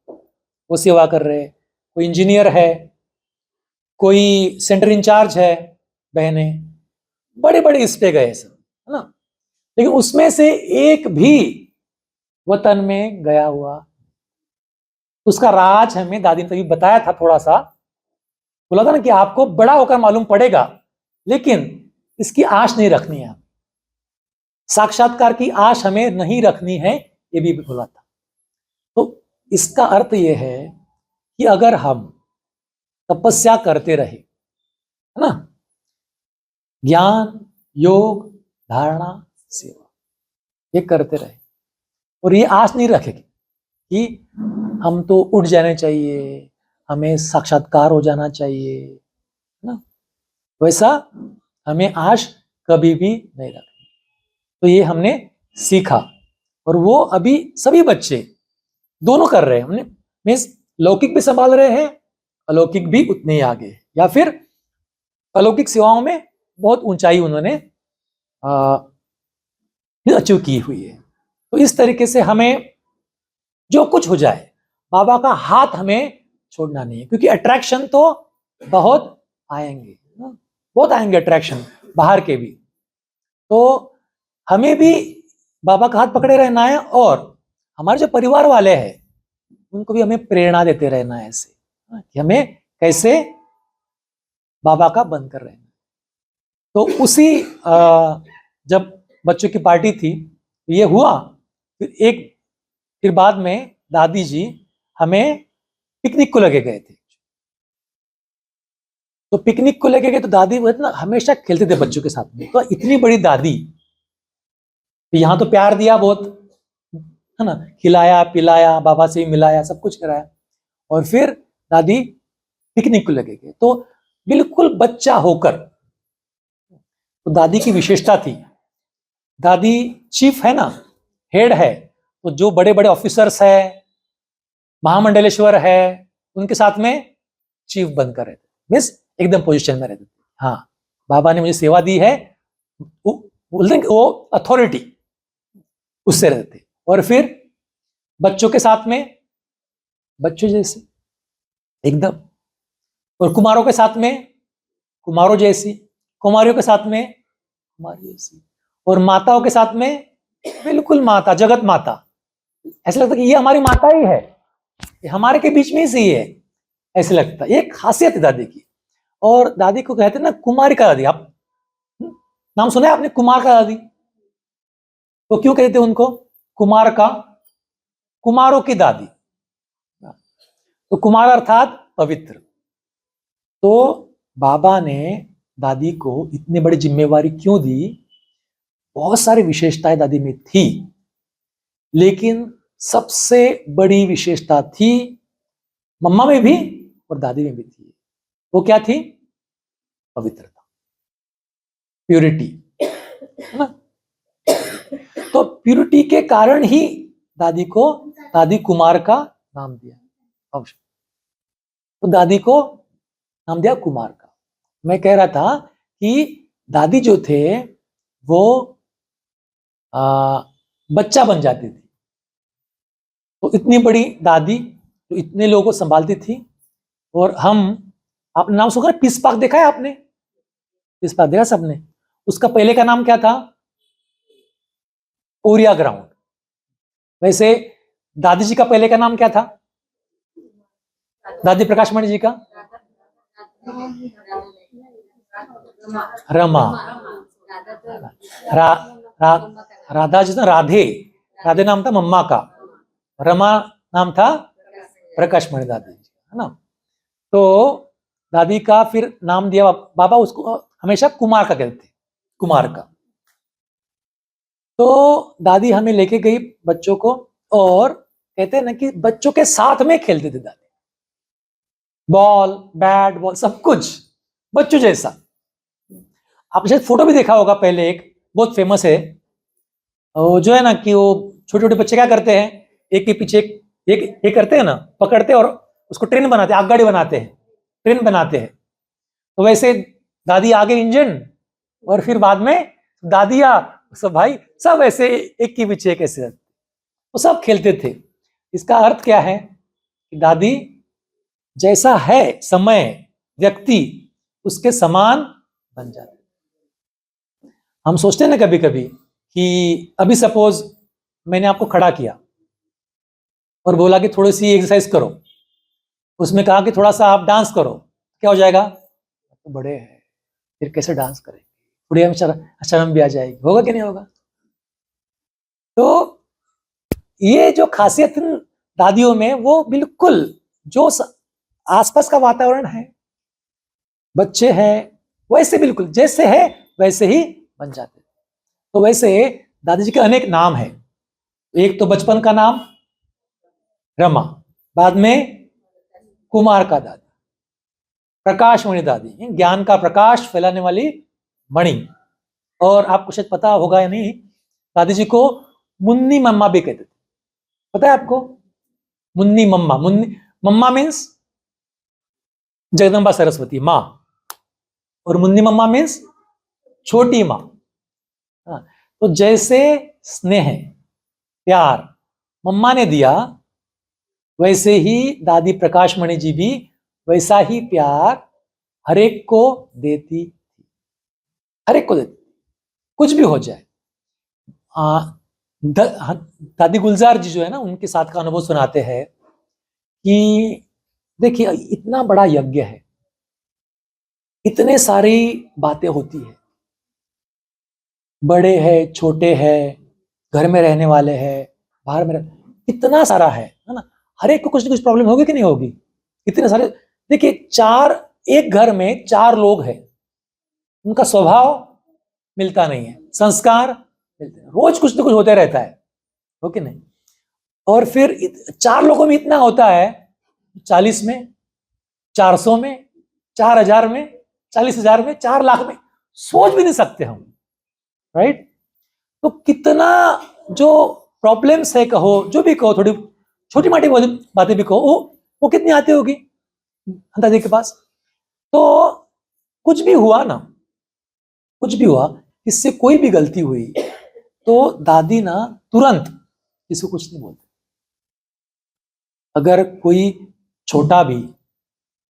वो सेवा कर रहे हैं, कोई इंजीनियर है, कोई सेंटर इंचार्ज है, बहने बड़े बड़े इस पे गए सब, है ना। लेकिन उसमें से एक भी वतन में गया हुआ, उसका राज हमें दादी ने तभी बताया था, थोड़ा सा बोला था ना कि आपको बड़ा होकर मालूम पड़ेगा, लेकिन इसकी आश नहीं रखनी है, साक्षात्कार की आश हमें नहीं रखनी है, ये भी बोला था। तो इसका अर्थ यह है कि अगर हम तपस्या करते रहे, है ना, ज्ञान योग धारणा सेवा ये करते रहे, और ये आश नहीं रखेगी कि हम तो उठ जाने चाहिए, हमें साक्षात्कार हो जाना चाहिए, है ना, वैसा हमें आश कभी भी नहीं रखनी। तो ये हमने सीखा, और वो अभी सभी बच्चे दोनों कर रहे हैं, हमने मीन्स लौकिक भी संभाल रहे हैं, अलौकिक भी उतने ही आगे, या फिर अलौकिक सेवाओं में बहुत ऊंचाई उन्होंने अचीव की हुई है। तो इस तरीके से हमें जो कुछ हो जाए, बाबा का हाथ हमें छोड़ना नहीं है, क्योंकि अट्रैक्शन तो बहुत आएंगे, बहुत आएंगे अट्रैक्शन बाहर के भी, तो हमें भी बाबा का हाथ पकड़े रहना है, और हमारे जो परिवार वाले हैं उनको भी हमें प्रेरणा देते रहना है ऐसे कि हमें कैसे बाबा का बन कर रहना। तो उसी जब बच्चों की पार्टी थी ये हुआ, फिर बाद में दादी जी हमें पिकनिक को लेके गए थे। तो पिकनिक को लेके गए तो दादी वो ना हमेशा खेलते थे बच्चों के साथ में, तो इतनी बड़ी दादी, यहाँ तो प्यार दिया बहुत, है ना, खिलाया पिलाया, बाबा से मिलाया, सब कुछ कराया, और फिर दादी पिकनिक को लेके गए। तो बिल्कुल बच्चा होकर, तो दादी की विशेषता थी, दादी चीफ है ना, हेड है, तो जो बड़े बड़े ऑफिसर्स है, महामंडलेश्वर है, उनके साथ में चीफ बनकर रहते, मीन्स एकदम पोजीशन में रहते थे। हाँ, बाबा ने मुझे सेवा दी है, बोलते हैं वो अथॉरिटी, उससे रहते थे। और फिर बच्चों के साथ में बच्चों जैसे एकदम, और कुमारों के साथ में कुमारों जैसी, कुमारियों के साथ में कुमारी जैसी, और माताओं के साथ में बिल्कुल माता, जगत माता। ऐसा लगता है कि ये हमारी माता ही है, ये हमारे के बीच में ही सही है, ऐसे लगता है। ये खासियत है दादी की। और दादी को कहते हैं ना कुमारी का दादी। आप नाम सुना है आपने, कुमार का दादी? तो क्यों कहते हैं उनको कुमार का? कुमारों की दादी, तो कुमार अर्थात पवित्र। तो बाबा ने दादी को इतनी बड़ी जिम्मेवारी क्यों दी? बहुत सारी विशेषताएं दादी में थी, लेकिन सबसे बड़ी विशेषता थी, मम्मा में भी और दादी में भी थी। वो क्या थी? पवित्रता, प्यूरिटी, है ना? तो प्यूरिटी के कारण ही दादी को दादी कुमार का नाम दिया। तो दादी को नाम दिया कुमार का। मैं कह रहा था कि दादी जो थे वो बच्चा बन जाती थी। तो इतनी बड़ी दादी जो इतने लोगों को संभालती थी, और हम, आपने नाम सुना पीस पार्क देखा है आपने? पीस पार्क देखा सबने? उसका पहले का नाम क्या था? ओरिया ग्राउंड। वैसे दादी जी का पहले का नाम क्या था? दादी प्रकाश मणि जी का? रमा। राधा जी ना, राधे, राधे नाम था मम्मा का, रमा नाम था प्रकाश मणि दादी जी, है ना? तो दादी का फिर नाम दिया, बाबा उसको हमेशा कुमार का कहते थे, कुमार का। तो दादी हमें लेके गई बच्चों को, और कहते हैं ना कि बच्चों के साथ में खेलते थे दादी, बॉल, बैट बॉल, सब कुछ बच्चों जैसा। आपने शायद फोटो भी देखा होगा पहले, एक बहुत फेमस है, जो है ना कि वो छोटे छोटे बच्चे क्या करते हैं, एक के पीछे एक करते हैं ना, पकड़ते हैं और उसको ट्रेन बनाते हैं, आगगाड़ी बनाते हैं, ट्रेन बनाते हैं। तो वैसे दादी आगे इंजन, और फिर बाद में दादिया, सब भाई सब ऐसे एक के पीछे एक ऐसे वो सब खेलते थे। इसका अर्थ क्या है कि दादी जैसा है समय, व्यक्ति, उसके समान बन जाते। हम सोचते हैं ना कभी कभी कि अभी सपोज मैंने आपको खड़ा किया और बोला कि थोड़ी सी एक्सरसाइज करो, उसमें कहा कि थोड़ा सा आप डांस करो, क्या हो जाएगा? तो बड़े हैं, फिर कैसे डांस करेंगे, थोड़ी हम शर्म भी आ जाएगी, होगा कि नहीं होगा? तो ये जो खासियत दादियों में, वो बिल्कुल जो आसपास का वातावरण है, बच्चे हैं, वैसे बिल्कुल जैसे है वैसे ही बन जाते। तो वैसे दादी जी के अनेक नाम है। एक तो बचपन का नाम रमा, बाद में कुमार का दादी, प्रकाश मणि दादी, ज्ञान का प्रकाश फैलाने वाली मणि। और आपको शायद पता होगा या नहीं, दादी जी को मुन्नी मम्मा भी कहते थे, पता है आपको? मुन्नी मम्मा, मुन्नी मम्मा मीन्स जगदम्बा सरस्वती माँ, और मुन्नी मम्मा मीन्स छोटी माँ। तो जैसे स्नेह, प्यार मम्मा ने दिया, वैसे ही दादी प्रकाश मणि जी भी वैसा ही प्यार हर एक को देती, हर एक को देती, कुछ भी हो जाए। दादी गुलजार जी जो है ना, उनके साथ का अनुभव सुनाते हैं कि देखिए इतना बड़ा यज्ञ है, इतने सारी बातें होती है, बड़े हैं, छोटे हैं, घर में रहने वाले हैं, बाहर में इतना सारा है ना? हर एक को कुछ ना कुछ प्रॉब्लम होगी कि नहीं होगी? इतने सारे, देखिए एक घर में 4 लोग हैं, उनका स्वभाव मिलता नहीं है, संस्कार मिलते हैं, रोज कुछ ना कुछ होते रहता है, हो कि नहीं? और फिर 4 लोगों में इतना होता है, 40 में, 400 में, 4000 में, 40,000 में, 4 लाख में, सोच भी नहीं सकते हम, राइट। तो कितना जो प्रॉब्लम्स है कहो, जो भी कहो, थोड़ी छोटी मोटी बातें भी कहो, वो कितनी आती होगी दादी के पास। तो कुछ भी हुआ ना, कुछ भी हुआ, इससे कोई भी गलती हुई तो दादी ना तुरंत किसी को कुछ नहीं बोलती। अगर कोई छोटा भी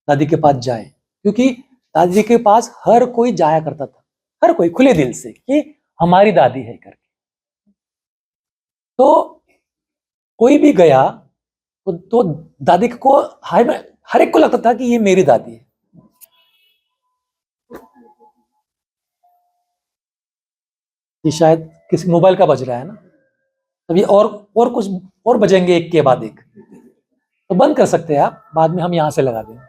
दादी के पास जाए, क्योंकि दादी के पास हर कोई जाया करता था, हर कोई खुले दिल से कि हमारी दादी है करके। तो कोई भी गया तो दादी को हर एक को लगता था कि ये मेरी दादी है। ये शायद किसी मोबाइल का बज रहा है ना, तब ये और कुछ और बजेंगे एक के बाद एक, तो बंद कर सकते हैं आप, बाद में हम यहां से लगा देंगे।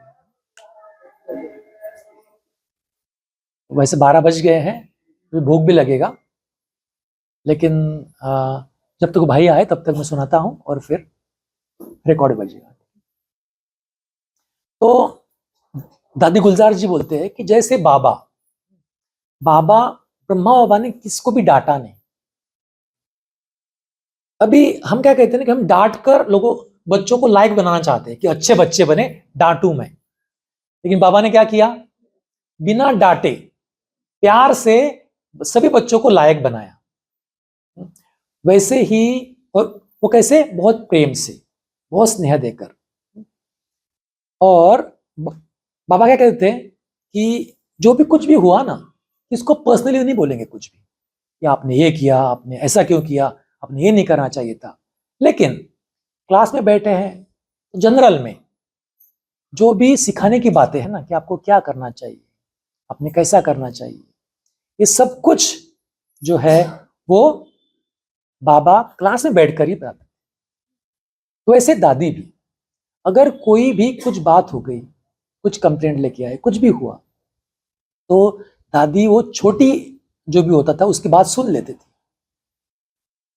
वैसे 12 बज गए हैं, तो भूख भी लगेगा, लेकिन जब तक भाई आए तब तक मैं सुनाता हूं और फिर रिकॉर्ड बजेगा। तो दादी गुलजार जी बोलते हैं कि जैसे बाबा ब्रह्मा बाबा ने किसको भी डांटा नहीं। अभी हम क्या कहते हैं ना कि हम डांट कर बच्चों को लायक बनाना चाहते हैं कि अच्छे बच्चे बने, डांटू मैं। लेकिन बाबा ने क्या किया, बिना डांटे प्यार से सभी बच्चों को लायक बनाया। वैसे ही, और वो कैसे, बहुत प्रेम से, बहुत स्नेह देकर। और बाबा क्या कहते हैं कि जो भी कुछ भी हुआ ना, इसको पर्सनली नहीं बोलेंगे कुछ भी, कि आपने ये किया, आपने ऐसा क्यों किया, आपने ये नहीं करना चाहिए था। लेकिन क्लास में बैठे हैं तो जनरल में जो भी सिखाने की बातें हैं ना, कि आपको क्या करना चाहिए, आपने कैसा करना चाहिए, ये सब कुछ जो है वो बाबा क्लास में बैठकर ही बताते। तो ऐसे दादी भी, अगर कोई भी कुछ बात हो गई, कुछ कंप्लेंट लेके आए, कुछ भी हुआ, तो दादी वो छोटी जो भी होता था उसकी बात सुन लेती थी,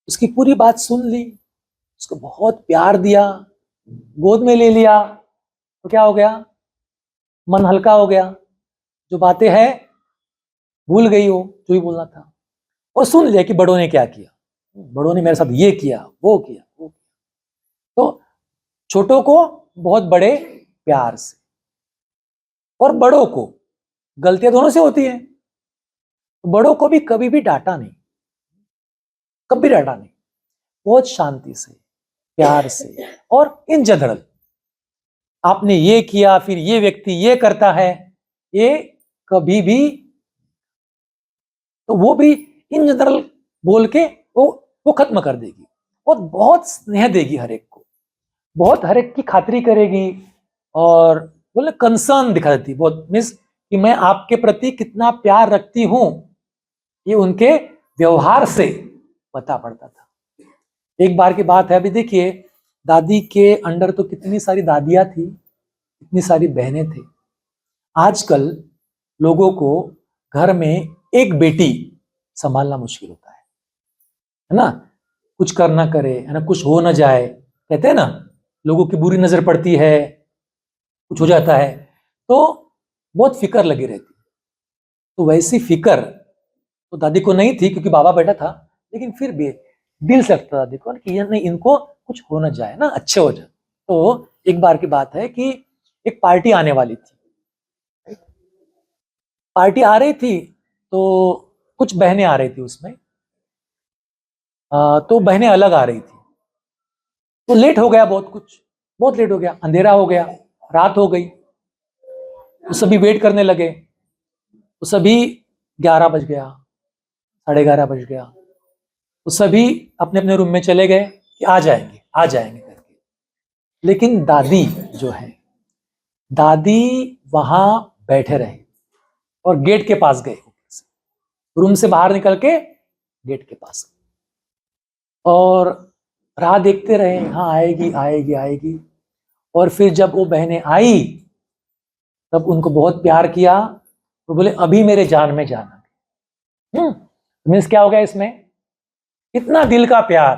उसकी पूरी बात सुन ली, उसको बहुत प्यार दिया, गोद में ले लिया, तो क्या हो गया, मन हल्का हो गया, जो बातें हैं भूल गई वो जो भी बोलना था, और सुन लिया कि बड़ों ने क्या किया, बड़ों ने मेरे साथ ये किया, वो किया, वो किया। तो छोटों को बहुत बड़े प्यार से, और बड़ों को, गलतियां दोनों से होती हैं, बड़ों को भी कभी भी डांटा नहीं, कभी डांटा नहीं, बहुत शांति से, प्यार से, और इन जनरल आपने ये किया, फिर ये व्यक्ति ये करता है, ये कभी भी, तो वो भी इन जनरल बोल के वो खत्म कर देगी, और बहुत स्नेह देगी हर एक को, बहुत हर एक की खातिरी करेगी, और बोले कंसर्न दिखा देती बहुत, मीन्स कि मैं आपके प्रति कितना प्यार रखती हूं, ये उनके व्यवहार से पता पड़ता था। एक बार की बात है, अभी देखिए दादी के अंडर तो कितनी सारी दादियां थी, कितनी सारी बहनें थी। आजकल लोगों को घर में एक बेटी संभालना मुश्किल होता है ना, कुछ करना करे, है ना, कुछ हो ना जाए, कहते हैं ना, लोगों की बुरी नजर पड़ती है, कुछ हो जाता है, तो बहुत फिक्र लगी रहती। तो वैसी फिक्र तो दादी को नहीं थी, क्योंकि बाबा बैठा था, लेकिन फिर भी दिल से लगता था दादी को कि नहीं, इनको कुछ हो ना जाए ना, अच्छे हो जाए। तो एक बार की बात है कि एक पार्टी आने वाली थी, पार्टी आ रही थी, तो कुछ बहनें आ रही थी उसमें, तो बहनें अलग आ रही थी, तो लेट हो गया, बहुत लेट हो गया, अंधेरा हो गया, रात हो गई, तो सभी वेट करने लगे, तो सभी 11 बज गया, 11:30 बज गया, तो सभी अपने अपने रूम में चले गए कि आ जाएंगे करके। लेकिन दादी जो है, दादी वहां बैठे रहे और गेट के पास गए, रूम से बाहर निकल के गेट के पास, और राह देखते रहे, हाँ आएगी आएगी आएगी। और फिर जब वो बहनें आई, तब उनको बहुत प्यार किया, तो बोले अभी मेरे जान में जाना। मीन्स क्या हो गया इसमें, इतना दिल का प्यार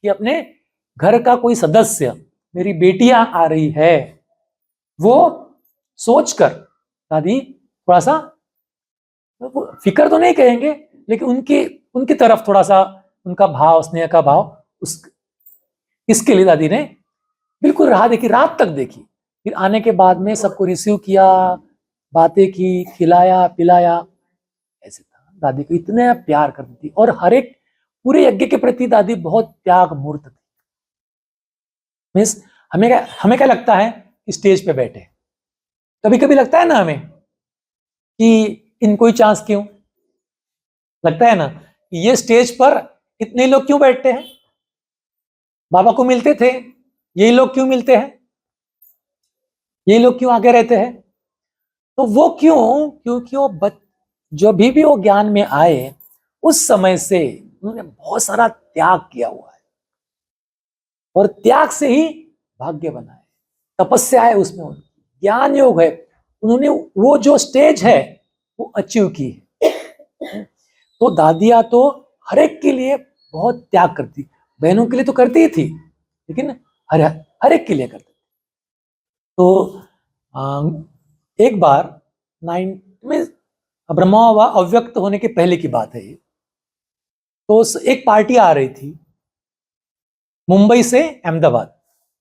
कि अपने घर का कोई सदस्य, मेरी बेटियां आ रही है, वो सोचकर दादी थोड़ा सा वो फिक्र तो नहीं कहेंगे, लेकिन उनकी तरफ थोड़ा सा उनका भाव, स्नेह का भाव, उस इसके लिए दादी ने बिल्कुल राह देखी, रात तक देखी। फिर आने के बाद में सबको रिसीव किया, बातें की, खिलाया पिलाया। ऐसे था, दादी को इतने प्यार करती थी, और हर एक पूरे यज्ञ के प्रति दादी बहुत त्याग मूर्त थी। मीन्स हमें क्या लगता है कि स्टेज पे बैठे, कभी कभी लगता है ना हमें कि इनको ही चांस क्यों, लगता है ना कि ये स्टेज पर इतने लोग क्यों बैठते हैं, बाबा को मिलते थे, यही लोग क्यों मिलते हैं, यही लोग क्यों आगे रहते हैं। तो वो क्यों, क्योंकि वो जो भी वो ज्ञान में आए, उस समय से उन्होंने बहुत सारा त्याग किया हुआ है, और त्याग से ही भाग्य बना है, तपस्या है उसमें, ज्ञान योग है, उन्होंने वो जो स्टेज है वो अचीव की है। तो दादियां तो हर एक के लिए बहुत त्याग करती, बहनों के लिए तो करती ही थी, लेकिन हर एक के लिए करती। तो एक बार 9 में ब्रह्मा अव्यक्त होने के पहले की बात है ये, तो एक पार्टी आ रही थी मुंबई से अहमदाबाद।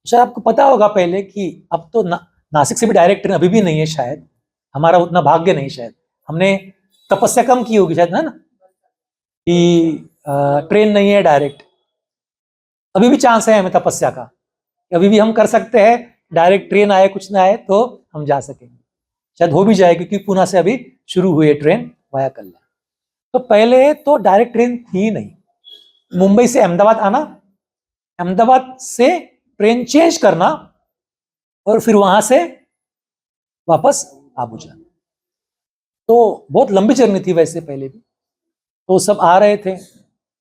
शायद आपको पता होगा पहले कि अब तो नासिक से भी डायरेक्ट ट्रेन अभी भी नहीं है, शायद हमारा उतना भाग्य नहीं, शायद हमने तपस्या कम की होगी शायद, है ना, कि ट्रेन नहीं है डायरेक्ट। अभी भी चांस है हमें तपस्या का, अभी भी हम कर सकते हैं, डायरेक्ट ट्रेन आए कुछ ना आए तो हम जा सकेंगे, शायद हो भी जाएगी, क्योंकि पुणे से अभी शुरू हुई है ट्रेन वाया कल्याण। तो पहले तो डायरेक्ट ट्रेन थी नहीं, मुंबई से अहमदाबाद आना, अहमदाबाद से ट्रेन चेंज करना, और फिर वहां से वापस आबू जाना। तो बहुत लंबी जर्नी थी वैसे पहले भी। तो सब आ रहे थे,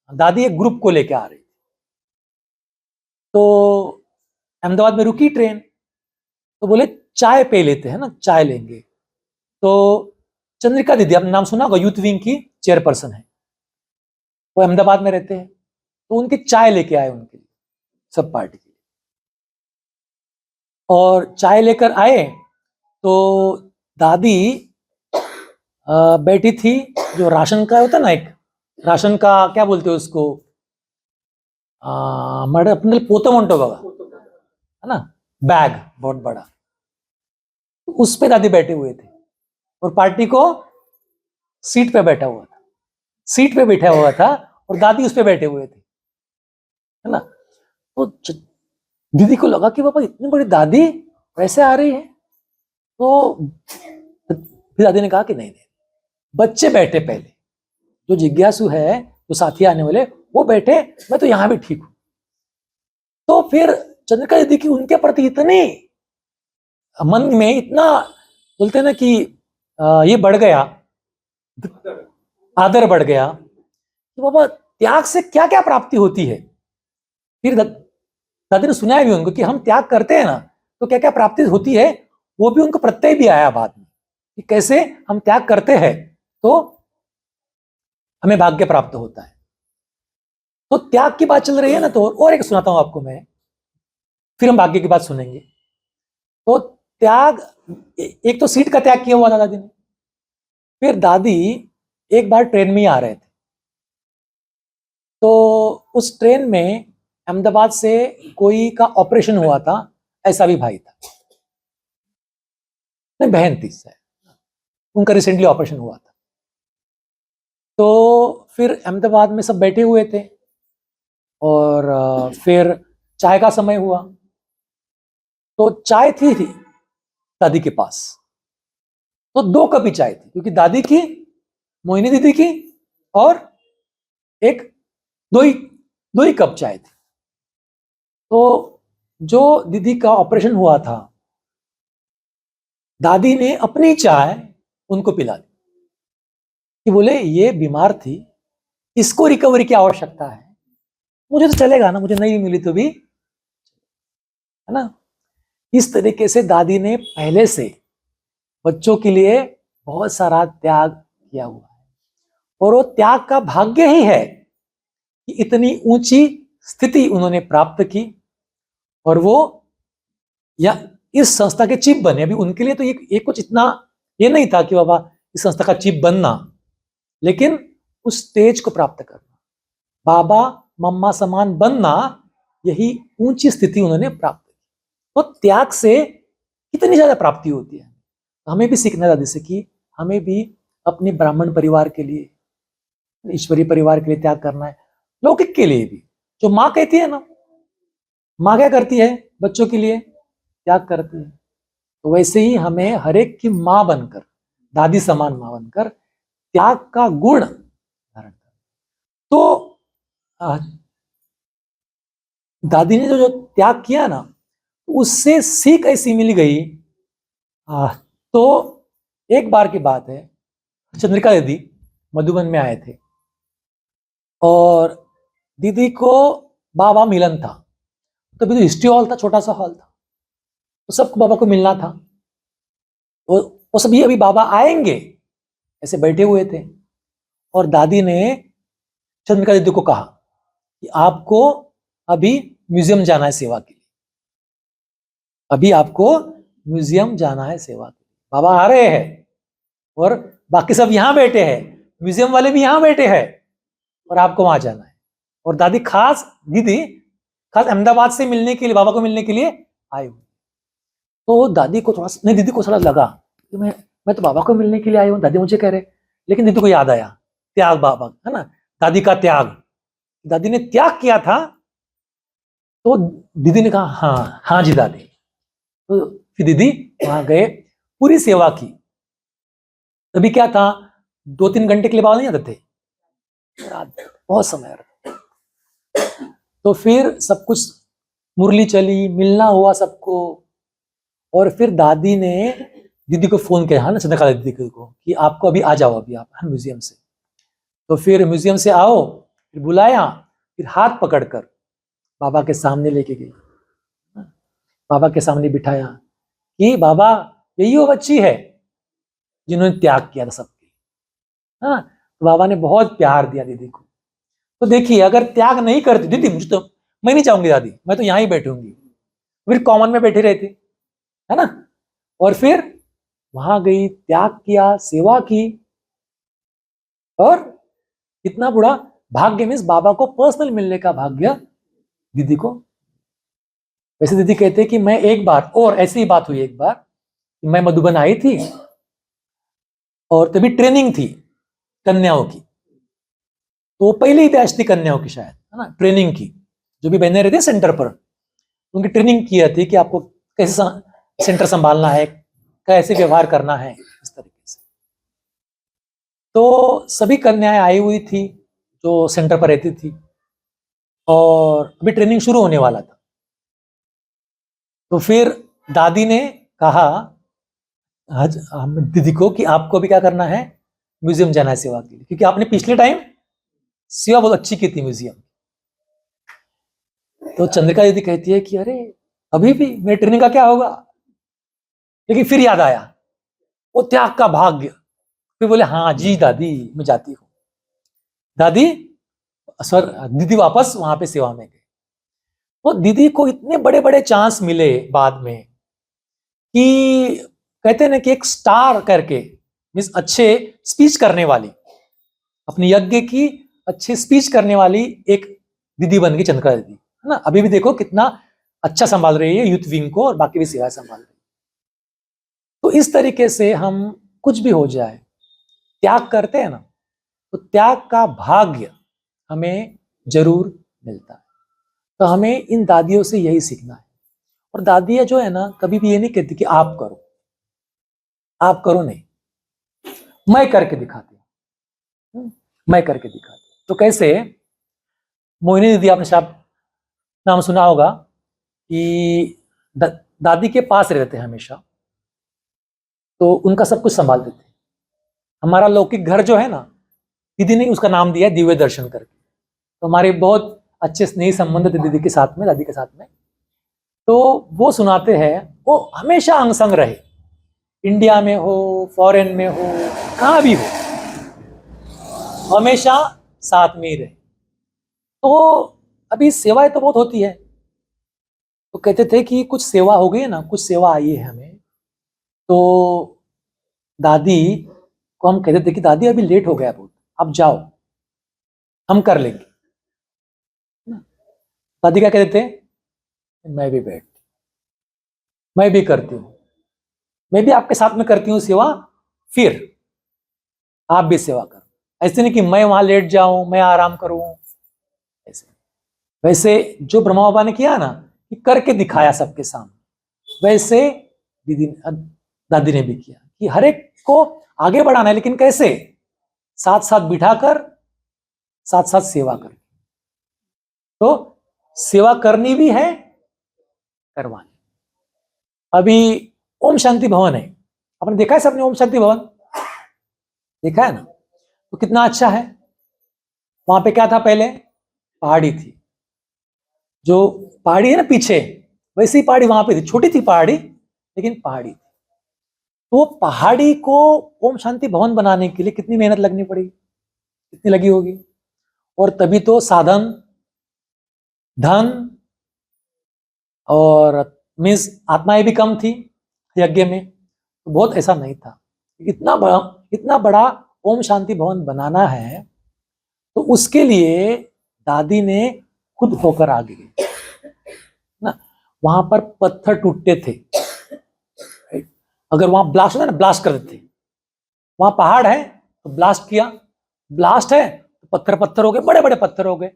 दादी एक ग्रुप को लेके आ रही थी। तो अहमदाबाद में रुकी ट्रेन, तो बोले चाय पे लेते हैं ना, चाय लेंगे। तो चंद्रिका दीदी, आपने नाम सुना होगा, यूथ विंग की चेयरपर्सन है, वो अहमदाबाद में रहते हैं, तो उनकी चाय लेके आए उनके लिए, सब पार्टी के लिए। और चाय लेकर आए तो दादी बैठी थी, जो राशन का होता ना, एक राशन का क्या बोलते हो उसको, अपने पोता मोटो बगा है ना, बैग बहुत बड़ा, उस पे दादी बैठे हुए थे, और पार्टी को सीट पे बैठा हुआ था, सीट पे बैठा हुआ था, और दादी उस पे बैठे हुए थे, है ना। तो दीदी को लगा कि बाबा इतनी बड़ी दादी कैसे आ रही है। तो फिर दादी ने कहा कि नहीं, बच्चे बैठे पहले, जो जिज्ञासु है, जो साथी आने वाले वो बैठे, मैं तो यहां भी ठीक हूं। तो फिर चंद्रिका दीदी की उनके प्रति इतनी मन में इतना, बोलते ना कि ये बढ़ गया, आदर बढ़ गया कि बाबा त्याग से क्या क्या प्राप्ति होती है। फिर दादी ने सुनाया भी उनको कि हम त्याग करते हैं ना तो क्या क्या प्राप्ति होती है, वो भी उनको प्रत्यय भी आया बाद में कि कैसे हम त्याग करते हैं तो हमें भाग्य प्राप्त होता है। तो त्याग की बात चल रही है ना, तो और एक सुनाता हूं आपको मैं, फिर हम भाग्य की बात सुनेंगे। तो त्याग, एक तो सीट का त्याग किया हुआ था दादी ने। फिर दादी एक बार ट्रेन में ही आ रहे थे, तो उस ट्रेन में अहमदाबाद से कोई का ऑपरेशन हुआ था, ऐसा भी भाई था, नहीं बहन थी, उनका रिसेंटली ऑपरेशन हुआ था। तो फिर अहमदाबाद में सब बैठे हुए थे, और फिर चाय का समय हुआ, तो चाय थी दादी के पास, तो 2 कप ही चाय थी, क्योंकि दादी की, मोहिनी दीदी की, और एक दो ही कप चाय थी। तो जो दीदी का ऑपरेशन हुआ था, दादी ने अपनी चाय उनको पिला दी कि बोले ये बीमार थी, इसको रिकवरी की आवश्यकता है, मुझे तो चलेगा ना, मुझे नहीं मिली तो भी, है ना। इस तरीके से दादी ने पहले से बच्चों के लिए बहुत सारा त्याग किया हुआ है, और वो त्याग का भाग्य ही है कि इतनी ऊंची स्थिति उन्होंने प्राप्त की, और वो या इस संस्था के चीफ बने। अभी उनके लिए तो ये कुछ इतना ये नहीं था कि बाबा इस संस्था का चीफ बनना लेकिन उस तेज को प्राप्त करना, बाबा मम्मा समान बनना, यही ऊंची स्थिति उन्होंने प्राप्त की। तो त्याग से कितनी ज्यादा प्राप्ति होती है। हमें भी सीखना है दादी से कि हमें भी अपने ब्राह्मण परिवार के लिए, ईश्वरीय परिवार के लिए त्याग करना है, लौकिक के लिए भी। जो माँ कहती है ना, माँ क्या करती है बच्चों के लिए, त्याग करती है। तो वैसे ही हमें हर एक की माँ बनकर, दादी समान माँ बनकर त्याग का गुण धारण कर। तो दादी ने जो त्याग किया ना, उससे सीख ऐसी मिल गई। तो एक बार की बात है, चंद्रिका दीदी मधुबन में आए थे और दीदी को बाबा मिलन था। तो अभी तो हिस्ट्री हॉल था, छोटा सा हॉल था, तो सबको बाबा को मिलना था। वो सभी अभी बाबा आएंगे ऐसे बैठे हुए थे। और दादी ने चंद्रिका दीदी को कहा कि आपको अभी म्यूजियम जाना है सेवा के लिए, अभी आपको म्यूजियम जाना है सेवा के लिए। बाबा आ रहे हैं और बाकी सब यहां बैठे हैं, म्यूजियम वाले भी यहां बैठे हैं और आपको वहां जाना है। और दादी दीदी खास अहमदाबाद से मिलने के लिए, बाबा को मिलने के लिए आए हुए। तो दादी को दीदी को थोड़ा लगा कि मैं तो बाबा को मिलने के लिए आई हूँ, दादी मुझे कह रहे। लेकिन दीदी को याद आया त्याग, बाबा है ना, दादी का त्याग, दादी ने त्याग किया था। तो दीदी ने कहा हाँ हाँ जी दादी। तो फिर दीदी वहां गए, पूरी सेवा की। अभी क्या था, 2-3 घंटे के लिए बाबा नहीं आते थे, बहुत समय। तो फिर सब कुछ मुरली चली, मिलना हुआ सबको। और फिर दादी ने दीदी को फोन किया, हाँ ना, चंद्रकला दीदी को, कि आपको अभी आ जाओ, अभी आप म्यूजियम से। तो फिर म्यूजियम से आओ, फिर बुलाया, फिर हाथ पकड़कर बाबा के सामने लेके गई, बाबा के सामने बिठाया कि बाबा यही वो बच्ची है जिन्होंने त्याग किया था सबके। हाँ, तो बाबा ने बहुत प्यार दिया दीदी को। तो देखिए, अगर त्याग नहीं करती दीदी, मुझे तो, मैं नहीं चाहूंगी दादी, मैं तो यहां ही बैठूंगी, फिर कॉमन में बैठी रहती, है ना। और फिर वहां गई, त्याग किया, सेवा की, और इतना बड़ा भाग्य, मीन्स बाबा को पर्सनल मिलने का भाग्य दीदी को। वैसे दीदी कहते हैं कि मैं एक बार, और ऐसी ही बात हुई एक बार कि मैं मधुबन आई थी और तभी ट्रेनिंग थी कन्याओं की। तो पहले ही बैच थी कन्याओं की शायद, है ना, ट्रेनिंग की। जो भी बहनें रहती है सेंटर पर, उनकी ट्रेनिंग किया थी कि आपको कैसे सेंटर संभालना है, कैसे व्यवहार करना है, इस तरीके से। तो सभी कन्याएं आई हुई थी जो सेंटर पर रहती थी, और अभी ट्रेनिंग शुरू होने वाला था। तो फिर दादी ने कहा दीदी को कि आपको अभी क्या करना है, म्यूजियम जाना है सेवा के लिए, क्योंकि आपने पिछले टाइम सेवा बहुत अच्छी की थी म्यूजियम। तो चंद्रिका दीदी कहती है कि अरे अभी भी मेरी ट्रेनिंग का क्या होगा। लेकिन फिर याद आया वो त्याग का भाग्य। फिर बोले हाँ जी दादी, मैं जाती हूँ। दादी दीदी वापस वहां पे सेवा में गए। तो दीदी को इतने बड़े बड़े चांस मिले बाद में, कि कहते हैं ना कि एक स्टार करके, मीन्स अच्छे स्पीच करने वाली, अपने यज्ञ की अच्छी स्पीच करने वाली एक दीदी बन गई चंद्रिका दीदी, है ना। अभी भी देखो कितना अच्छा संभाल रही है यूथ विंग को, और बाकी भी सेवाएं संभाल रही है। तो इस तरीके से हम कुछ भी हो जाए, त्याग करते हैं ना, तो त्याग का भाग्य हमें जरूर मिलता है। तो हमें इन दादियों से यही सीखना है। और दादियां जो है ना, कभी भी ये नहीं कहती कि आप करो, आप करो, नहीं, मैं करके दिखाती हूँ, मैं करके दिखाती हूँ। तो कैसे, मोहिनी दीदी आपने शायद नाम सुना होगा, कि दादी के पास रहते हैं हमेशा, तो उनका सब कुछ संभालते थे। हमारा लौकिक घर जो है ना, दीदी ने उसका नाम दिया दिव्य दर्शन करके। तो हमारे बहुत अच्छे स्नेही संबंध थे दीदी के साथ में, दादी के साथ में। तो वो सुनाते हैं, वो हमेशा अंग संग रहे, इंडिया में हो, फॉरेन में हो, कहाँ भी हो, हमेशा साथ में ही रहे। तो अभी सेवाएं तो बहुत होती है, तो कहते थे कि कुछ सेवा हो गई है ना, कुछ सेवा आई है हमें, तो दादी को हम कहते थे कि दादी अभी लेट हो गया बहुत, आप जाओ, हम कर लेंगे। दादी क्या कहते थे, मैं भी बैठ, मैं भी करती हूँ, मैं भी आपके साथ में करती हूँ सेवा, फिर आप भी सेवा करो। ऐसे नहीं कि मैं वहां लेट जाऊं, मैं आराम करूं, ऐसे। वैसे जो ब्रह्मा बाबा ने किया ना, कि करके दिखाया सबके सामने, वैसे दीदी दादी ने भी किया कि हर एक को आगे बढ़ाना है, लेकिन कैसे, साथ साथ बिठाकर, साथ साथ सेवा कर। तो सेवा करनी भी है, करवानी। अभी ओम शांति भवन है, आपने देखा है सबने ओम शांति भवन, देखा है ना, तो कितना अच्छा है। वहां पे क्या था, पहले पहाड़ी थी, जो पहाड़ी है ना पीछे, वैसी ही पहाड़ी वहां पे थी, छोटी थी पहाड़ी लेकिन पहाड़ी थी। तो पहाड़ी को ओम शांति भवन बनाने के लिए कितनी मेहनत लगनी पड़ी, कितनी लगी होगी। और तभी तो साधन, धन और मीन्स आत्माएं भी कम थी यज्ञ में, तो बहुत ऐसा नहीं था। इतना बड़ा ओम शांति भवन बनाना है, तो उसके लिए दादी ने खुद होकर आ गई ना। वहां पर पत्थर टूटते थे, अगर वहां ब्लास्ट होता ना, ब्लास्ट कर देते। वहां पहाड़ है तो ब्लास्ट किया, ब्लास्ट है तो पत्थर पत्थर हो गए, बड़े बड़े पत्थर हो गए,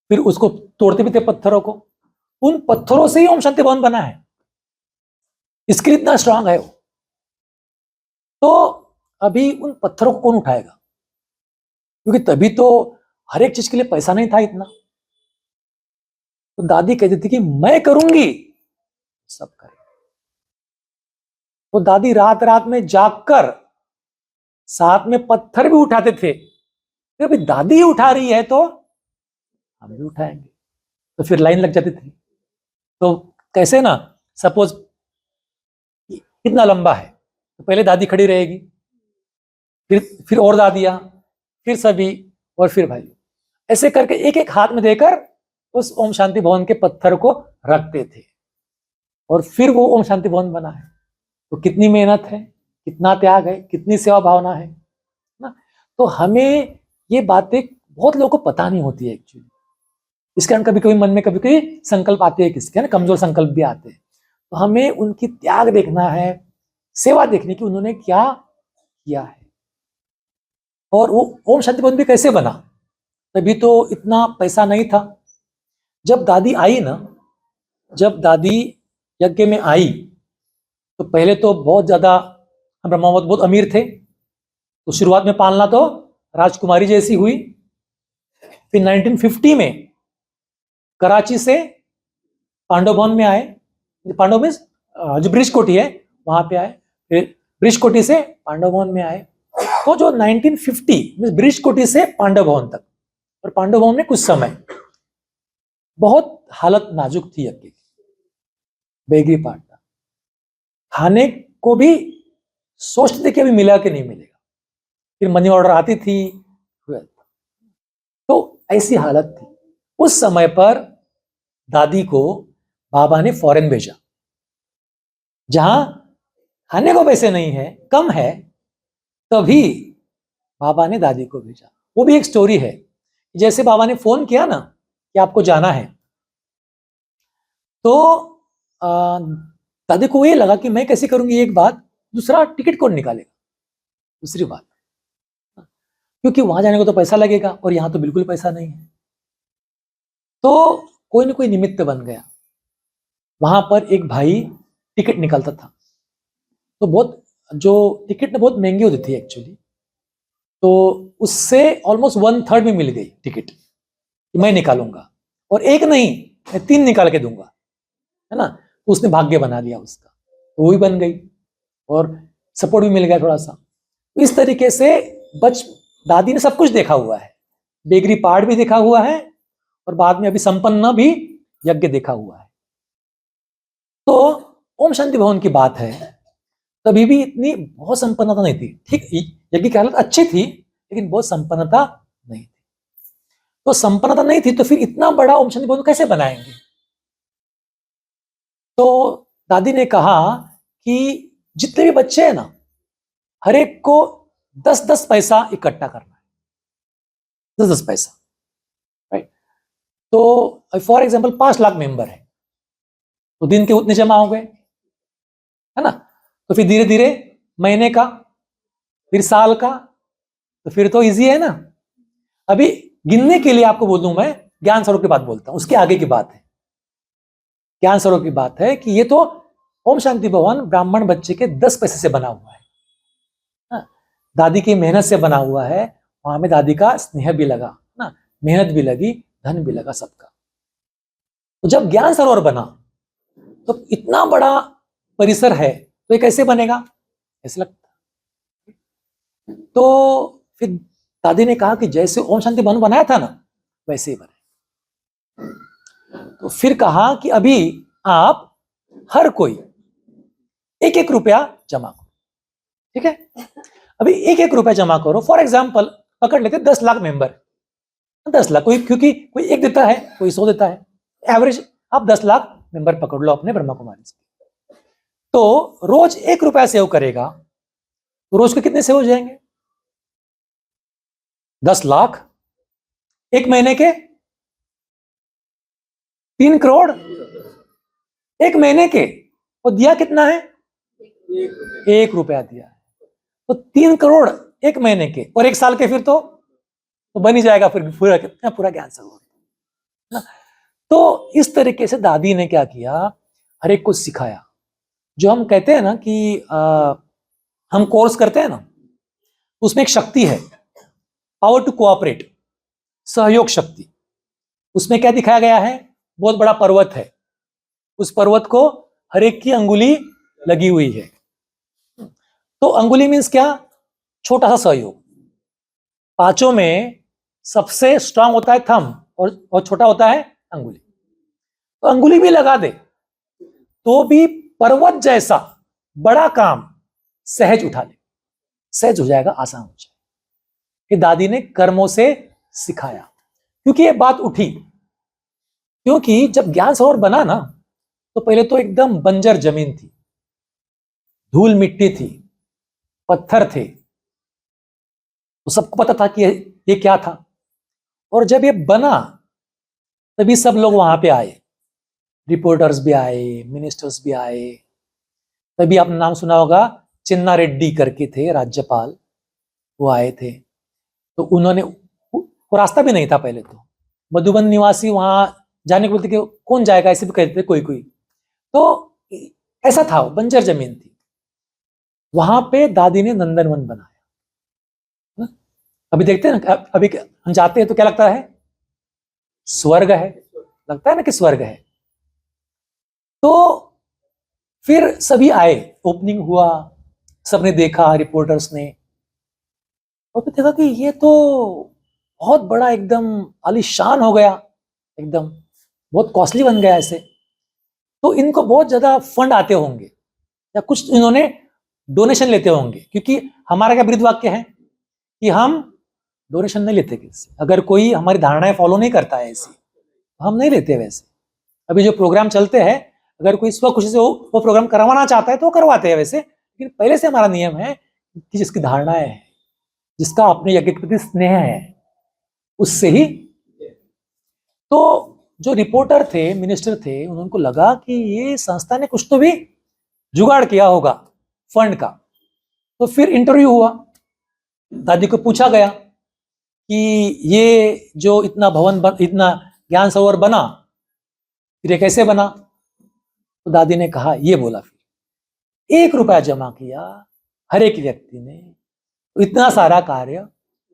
फिर उसको तोड़ते भी थे पत्थरों को। उन पत्थरों से ही ओम शांति भवन बना है, इसके लिए इतना स्ट्रांग है वो। तो अभी उन पत्थरों को कौन उठाएगा, क्योंकि तभी तो हर एक चीज के लिए पैसा नहीं था इतना। तो दादी कहती थी कि मैं करूंगी, सब करें। तो दादी रात रात में जागकर साथ में पत्थर भी उठाते थे, अभी दादी उठा रही है तो हम भी उठाएंगे। तो फिर लाइन लग जाती थी। तो कैसे ना, सपोज कितना लंबा है, तो पहले दादी खड़ी रहेगी, फिर और दादियां, फिर सभी, और फिर भाई, ऐसे करके एक एक हाथ में देकर उस ओम शांति भवन के पत्थर को रखते थे, और फिर वो ओम शांति भवन बना है। तो कितनी मेहनत है, कितना त्याग है, कितनी सेवा भावना है ना। तो हमें ये बातें बहुत लोगों को पता नहीं होती है एक्चुअली। इस कारण कभी कभी मन में कभी कभी संकल्प आते हैं किसके, ना कमजोर संकल्प भी आते हैं। तो हमें उनकी त्याग देखना है, सेवा देखने की उन्होंने क्या किया है। और वो ओम शांति भवन भी कैसे बना, तभी तो इतना पैसा नहीं था। जब दादी आई ना, जब दादी यज्ञ में आई, तो पहले तो बहुत ज्यादा ब्रह्मा बहुत अमीर थे, तो शुरुआत में पालना तो राजकुमारी जैसी हुई। फिर 1950 में कराची से पांडव भवन में आए, पांडव में जो ब्रिज कोठी है वहां पे आए, फिर ब्रिज कोठी से पांडव भवन में आए। तो जो 1950 ब्रिज कोठी से पांडव भवन तक, और पांडव भवन में कुछ समय बहुत हालत नाजुक थी यज्ञ की, बेगरी पाट था, खाने को भी सोचते थे कि अभी मिला कि नहीं मिलेगा, फिर मनी ऑर्डर आती थी। तो ऐसी हालत थी। उस समय पर दादी को बाबा ने फॉरेन भेजा, जहां खाने को पैसे नहीं है, कम है, तभी बाबा ने दादी को भेजा। वो भी एक स्टोरी है। जैसे बाबा ने फोन किया ना कि आपको जाना है, तो दादी को ये लगा कि मैं कैसे करूंगी एक बात, दूसरा टिकट कौन निकालेगा, दूसरी बात, क्योंकि वहां जाने को तो पैसा लगेगा और यहां तो बिल्कुल पैसा नहीं है। तो कोई ना कोई निमित्त बन गया। वहां पर एक भाई टिकट निकालता था, तो बहुत, जो टिकट ना बहुत महंगी होती थी एक्चुअली, तो उससे ऑलमोस्ट 1/3 में मिल गई टिकट, मैं निकालूंगा, और एक नहीं, मैं 3 निकाल के दूंगा, है ना। तो उसने भाग्य बना लिया उसका, तो वो भी बन गई और सपोर्ट भी मिल गया थोड़ा सा। तो इस तरीके से दादी ने सब कुछ देखा हुआ है, बेगरी पहाड़ भी देखा हुआ है, और बाद में अभी संपन्न भी यज्ञ देखा हुआ है। तो ओम शांति भवन की बात है, तभी भी इतनी बहुत संपन्नता नहीं थी। ठीक, यज्ञ की हालत अच्छी थी, लेकिन बहुत संपन्नता नहीं थी। तो संपन्नता नहीं थी, तो फिर इतना बड़ा ओम शांति भवन कैसे बनाएंगे। तो दादी ने कहा कि जितने भी बच्चे हैं ना, हर एक को 10-10 पैसा इकट्ठा करना है, 10-10 पैसा, राइट। तो फॉर एग्जाम्पल 5 लाख मेंबर है, तो दिन के उतने जमा हो गए, है ना। तो फिर धीरे धीरे महीने का, फिर साल का, तो फिर तो इजी है ना। अभी गिनने के लिए आपको बोल दूं, मैं ज्ञान स्वरूप की बात बोलता हूं, उसके आगे की बात है। ज्ञान स्वरूप की बात है कि ये तो ओम शांति भवन ब्राह्मण बच्चे के 10 पैसे से बना हुआ है, हाँ? दादी की मेहनत से बना हुआ है, वहां में दादी का स्नेह भी लगा ना, मेहनत भी लगी, धन भी लगा सबका। तो जब ज्ञान सरोवर बना तो इतना बड़ा परिसर है, तो ये कैसे बनेगा ऐसे लगता। तो फिर दादी ने कहा कि जैसे ओम शांति भवन बनाया था ना, वैसे ही बने। तो फिर कहा कि अभी आप हर कोई 1-1 रुपया जमा करो, ठीक है। अभी 1-1 रुपया जमा करो। फॉर एग्जाम्पल पकड़ लेते 10 लाख मेंबर, 10 लाख, कोई क्योंकि कोई 1 देता है, कोई 100 देता है, एवरेज आप 10 लाख मेंबर पकड़ लो अपने ब्रह्मा कुमारी से। तो रोज 1 रुपया सेव करेगा, तो रोज के कितने सेव हो जाएंगे? 10 लाख, 1 महीने के 3 करोड़, 1 महीने के। और दिया कितना है? 1 रुपया दिया है, तो 3 करोड़ 1 महीने के, और 1 साल के फिर तो बन ही जाएगा फिर पूरा कितना, पूरा ज्ञान सरोवर। तो इस तरीके से दादी ने क्या किया, हर एक को सिखाया। जो हम कहते हैं ना कि हम कोर्स करते हैं ना, उसमें एक शक्ति है, पावर टू कोऑपरेट, सहयोग शक्ति। उसमें क्या दिखाया गया है? बहुत बड़ा पर्वत है, उस पर्वत को हर एक की अंगुली लगी हुई है। तो अंगुली मीन्स क्या? छोटा सा सहयोग। पांचों में सबसे स्ट्रांग होता है थंब और छोटा होता है अंगुली। तो अंगुली भी लगा दे तो भी पर्वत जैसा बड़ा काम सहज उठा ले, सहज हो जाएगा, आसान हो जाएगा। ये दादी ने कर्मों से सिखाया, क्योंकि ये बात उठी। क्योंकि जब ज्ञान सरोवर बना ना, तो पहले तो एकदम बंजर जमीन थी, धूल मिट्टी थी, पत्थर थे, तो सबको पता था कि ये क्या था। और जब ये बना तभी सब लोग वहां पे आए, रिपोर्टर्स भी आए, मिनिस्टर्स भी आए। तभी आपने नाम सुना होगा, चिन्ना रेड्डी करके थे राज्यपाल, वो आए थे। तो उन्होंने, वो रास्ता भी नहीं था पहले, तो मधुबन निवासी वहां जाने को बोलते कि कौन जाएगा, ऐसे भी कहते थे कोई कोई। तो ऐसा था, बंजर जमीन थी। वहां पे दादी ने नंदनवन बनाया। अभी देखते हैं ना, अभी हम जाते हैं तो क्या लगता है? स्वर्ग है, लगता है ना कि स्वर्ग है। तो फिर सभी आए, ओपनिंग हुआ, सबने देखा, रिपोर्टर्स ने, और फिर देखा कि ये तो बहुत बड़ा, एकदम आलीशान हो गया, एकदम बहुत कॉस्टली बन गया ऐसे। तो इनको बहुत ज्यादा फंड आते होंगे, या कुछ इन्होंने डोनेशन लेते होंगे, क्योंकि हमारा क्या ब्रीद वाक्य है कि हम डोनेशन नहीं लेते किसी। अगर कोई हमारी धारणाएं फॉलो नहीं करता है ऐसी, तो हम नहीं लेते वैसे। अभी जो प्रोग्राम चलते हैं, अगर कोई स्व खुशी से वो प्रोग्राम करवाना चाहता है तो करवाते हैं वैसे, लेकिन पहले से हमारा नियम है कि जिसकी धारणाएं है, जिसका अपने यज्ञ के प्रति स्नेह है, उससे ही। तो जो रिपोर्टर थे, मिनिस्टर थे, उनको लगा कि ये संस्था ने कुछ तो भी जुगाड़ किया होगा फंड का। तो फिर इंटरव्यू हुआ, दादी को पूछा गया कि ये जो इतना इतना ज्ञान सरोवर बना, फिर ये कैसे बना? तो दादी ने कहा, ये बोला, फिर 1 रुपया जमा किया हर एक व्यक्ति ने, तो इतना सारा कार्य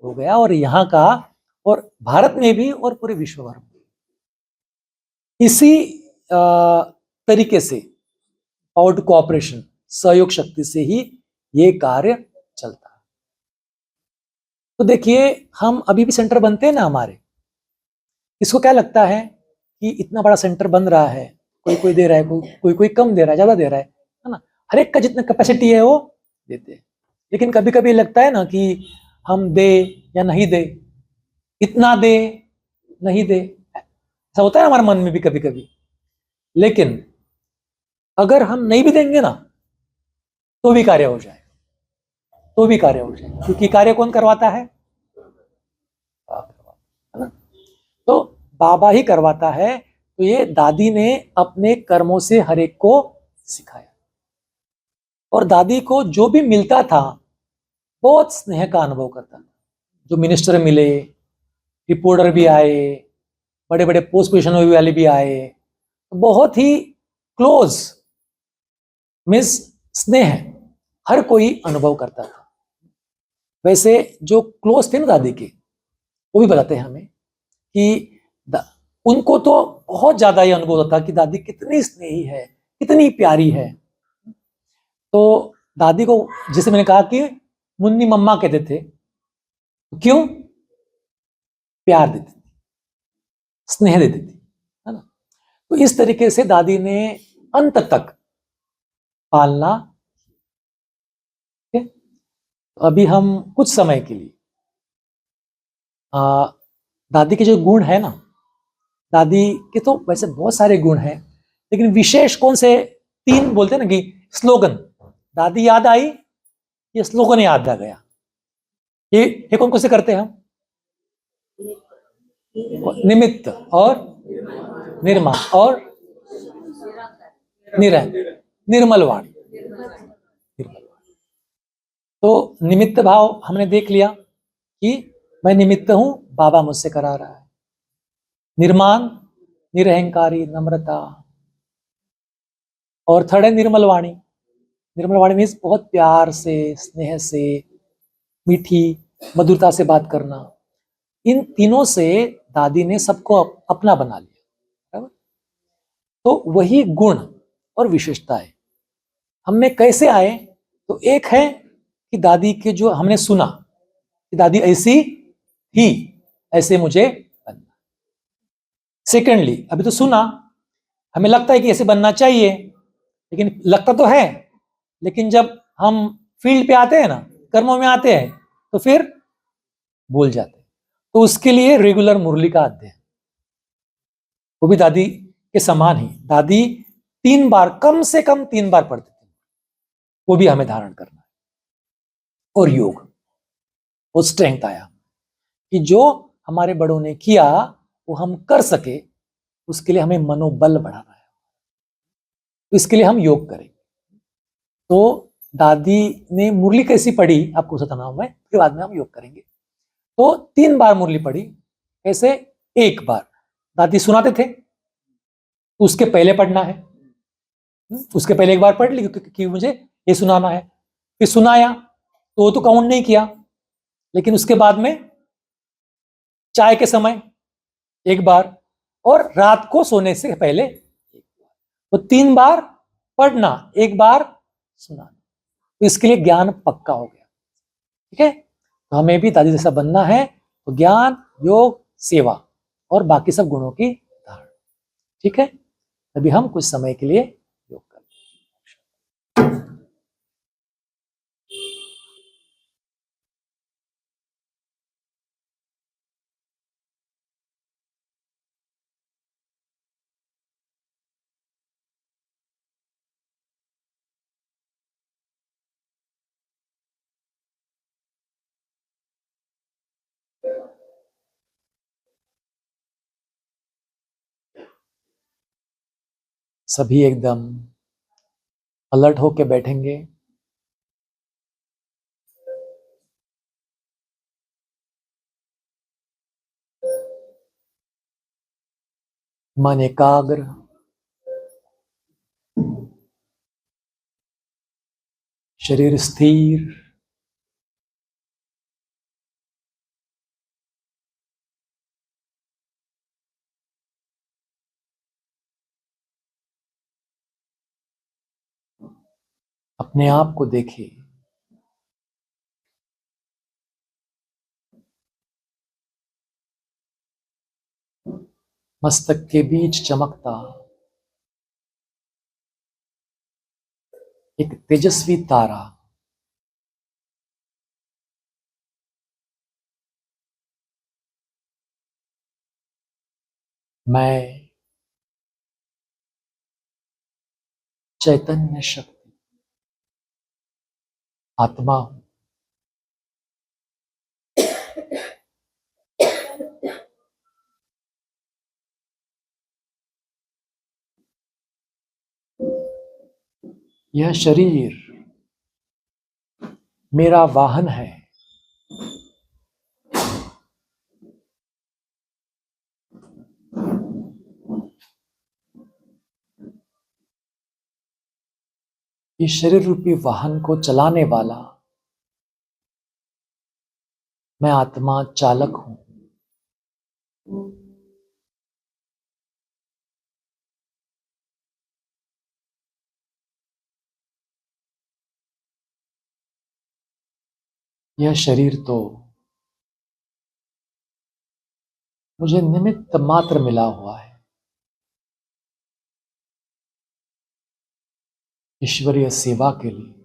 हो गया। और यहाँ का, और भारत में भी, और पूरे विश्व भर में इसी तरीके से पावर टू कोऑपरेशन, सहयोग शक्ति से ही ये कार्य चलता है। तो देखिए, हम अभी भी सेंटर बनते हैं ना हमारे, इसको क्या लगता है कि इतना बड़ा सेंटर बन रहा है, कोई कोई दे रहा है, कोई कम दे रहा है, ज्यादा दे रहा है ना। हर एक का जितना कैपेसिटी है वो देते हैं। लेकिन कभी कभी लगता है ना कि हम दे या नहीं दे, इतना दे नहीं दे, ऐसा होता है हमारे मन में भी कभी कभी। लेकिन अगर हम नहीं भी देंगे ना, तो भी कार्य हो जाए। तो भी कार्य हो जाए, क्योंकि कार्य कौन करवाता है? है ना? तो बाबा ही करवाता है। तो ये दादी ने अपने कर्मों से हर एक को सिखाया, और दादी को जो भी मिलता था बहुत स्नेह का अनुभव करता था। जो मिनिस्टर मिले, रिपोर्टर भी आए, बड़े बड़े पोस्ट पोजिशन वाले भी आए, बहुत ही क्लोज, मीन्स स्नेह हर कोई अनुभव करता था। वैसे जो क्लोज थे ना दादी के, वो भी बताते हैं हमें कि उनको तो बहुत ज्यादा ये अनुभव होता कि दादी कितनी स्नेही है, कितनी प्यारी है। तो दादी को, जैसे मैंने कहा कि मुन्नी मम्मा कहते थे, क्यों? प्यार देती थी, स्नेह देती थी, है ना? तो इस तरीके से दादी ने अंत तक पालना। ठीक है? तो अभी हम कुछ समय के लिए दादी के जो गुण है ना, दादी के तो वैसे बहुत सारे गुण हैं, लेकिन विशेष कौन से तीन बोलते हैं ना कि स्लोगन, दादी याद आई, ये स्लोगन याद आ गया। ये कौन कौन से करते हैं हम? निमित्त और निर्मा और निर्मल वाणी। तो निमित्त भाव हमने देख लिया कि मैं निमित्त हूं, बाबा मुझसे करा रहा है। निर्माण, निरहंकारी, नम्रता। और थर्ड है निर्मल वाणी। निर्मल वाणी मीन्स बहुत प्यार से, स्नेह से, मीठी मधुरता से बात करना। इन तीनों से दादी ने सबको अपना बना लिया। तो वही गुण और विशेषताएं हमने कैसे आए? तो एक है कि दादी के जो हमने सुना कि दादी ऐसी ही, ऐसे मुझे बनना। सेकेंडली, अभी तो सुना, हमें लगता है कि ऐसे बनना चाहिए, लेकिन लगता तो है, लेकिन जब हम फील्ड पे आते हैं ना, कर्मों में आते हैं, तो फिर भूल जाते हैं। तो उसके लिए रेगुलर मुरली का अध्ययन, वो भी दादी के समान ही। दादी 3 बार, कम से कम 3 बार पढ़ते थे, वो भी हमें धारण करना है। और योग, वो स्ट्रेंथ आया कि जो हमारे बड़ों ने किया वो हम कर सके, उसके लिए हमें मनोबल बढ़ाना है। तो इसके लिए हम योग करेंगे। तो दादी ने मुरली कैसी पढ़ी आपको बताना हूं मैं, फिर बाद में हम योग करेंगे। तो 3 बार मुरली पढ़ी। कैसे? एक बार दादी सुनाते थे, उसके पहले पढ़ना है, उसके पहले एक बार पढ़ ली क्योंकि मुझे ये सुनाना है। फिर सुनाया तो वो तो काउंट नहीं किया, लेकिन उसके बाद में चाय के समय एक बार, और रात को सोने से पहले एक बार। तो 3 बार पढ़ना, एक बार सुनाना। तो इसके लिए ज्ञान पक्का हो गया। ठीक है? तो हमें भी दादी जैसा बनना है, तो ज्ञान, योग, सेवा और बाकी सब गुणों की धारण। ठीक है? अभी हम कुछ समय के लिए योग करते हैं। सभी एकदम अलर्ट होके बैठेंगे। मन एकाग्र, शरीर स्थिर। अपने आप को देखिए। मस्तक के बीच चमकता एक तेजस्वी तारा। मैं चैतन्य शक्ति आत्मा हूं। यह शरीर मेरा वाहन है। इस शरीर रूपी वाहन को चलाने वाला मैं आत्मा चालक हूं। यह शरीर तो मुझे निमित्त मात्र मिला हुआ है ईश्वरीय सेवा के लिए।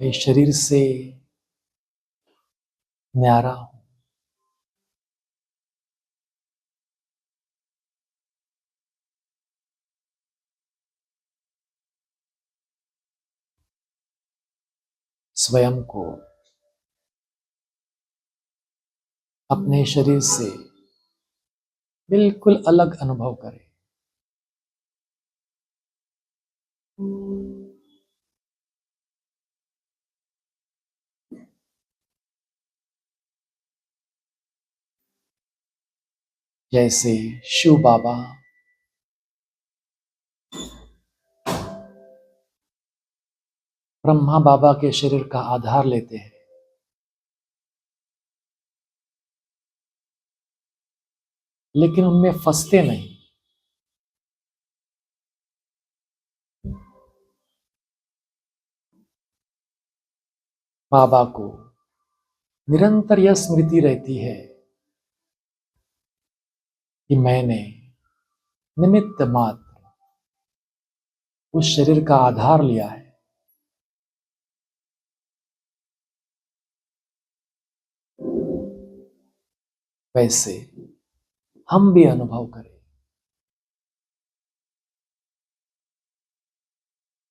इस शरीर से न्यारा हूं। स्वयं को अपने शरीर से बिल्कुल अलग अनुभव करें। जैसे शिव बाबा ब्रह्मा बाबा के शरीर का आधार लेते हैं, लेकिन उनमें फंसते नहीं। बाबा को निरंतर यह स्मृति रहती है कि मैंने निमित्त मात्र उस शरीर का आधार लिया है। वैसे हम भी अनुभव करें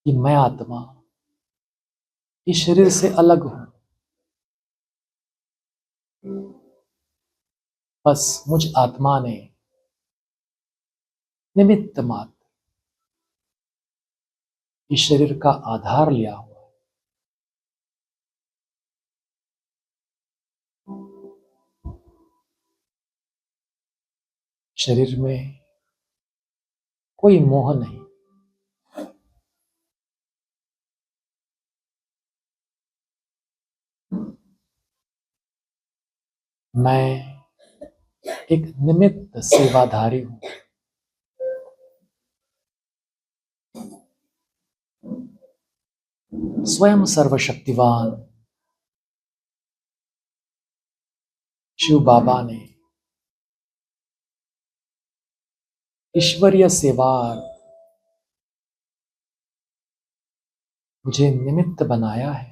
कि मैं आत्मा इस शरीर से अलग हूं। बस मुझ आत्मा ने निमित्त मात्र इस शरीर का आधार लिया हुआ है। शरीर में कोई मोह नहीं। मैं एक निमित्त सेवाधारी हूं। स्वयं सर्वशक्तिवान शिव बाबा ने ईश्वरीय सेवा मुझे निमित्त बनाया है।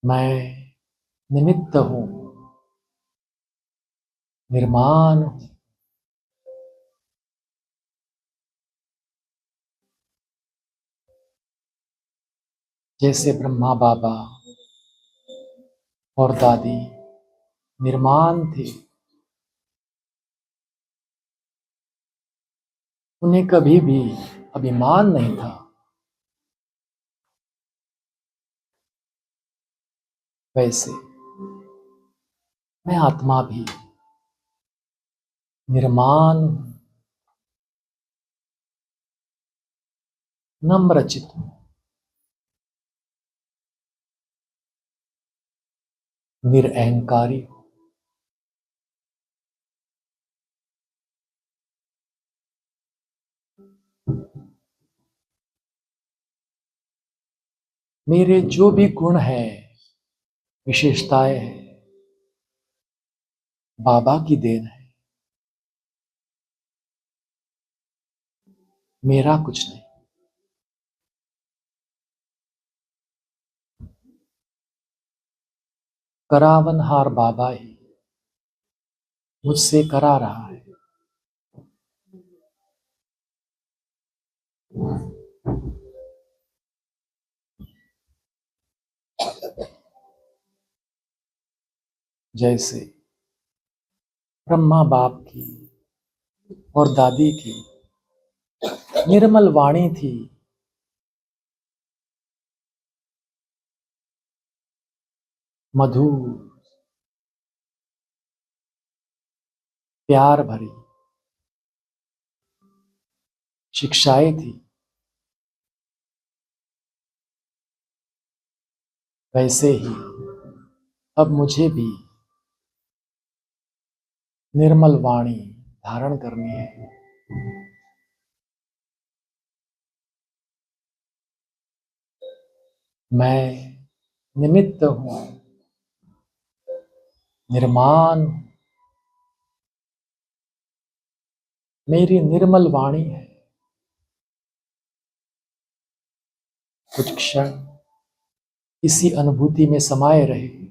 मैं निमित्त हूं, निर्माण हूं। जैसे ब्रह्मा बाबा और दादी निर्माण थे, उन्हें कभी भी अभिमान नहीं था। वैसे मैं आत्मा भी निर्माण हूं, नम्रचित हूं, निरअहंकारी हूं। मेरे जो भी गुण है, विशेषताएं हैं, बाबा की देन है। मेरा कुछ नहीं। करावनहार बाबा ही मुझसे करा रहा है। जैसे ब्रह्मा बाप की और दादी की निर्मल वाणी थी, मधुर प्यार भरी शिक्षाएं थी, वैसे ही अब मुझे भी निर्मल वाणी धारण करनी है। मैं निमित्त हूं, निर्माण मेरी निर्मल वाणी है। कुछ क्षण इसी अनुभूति में समाये रहे।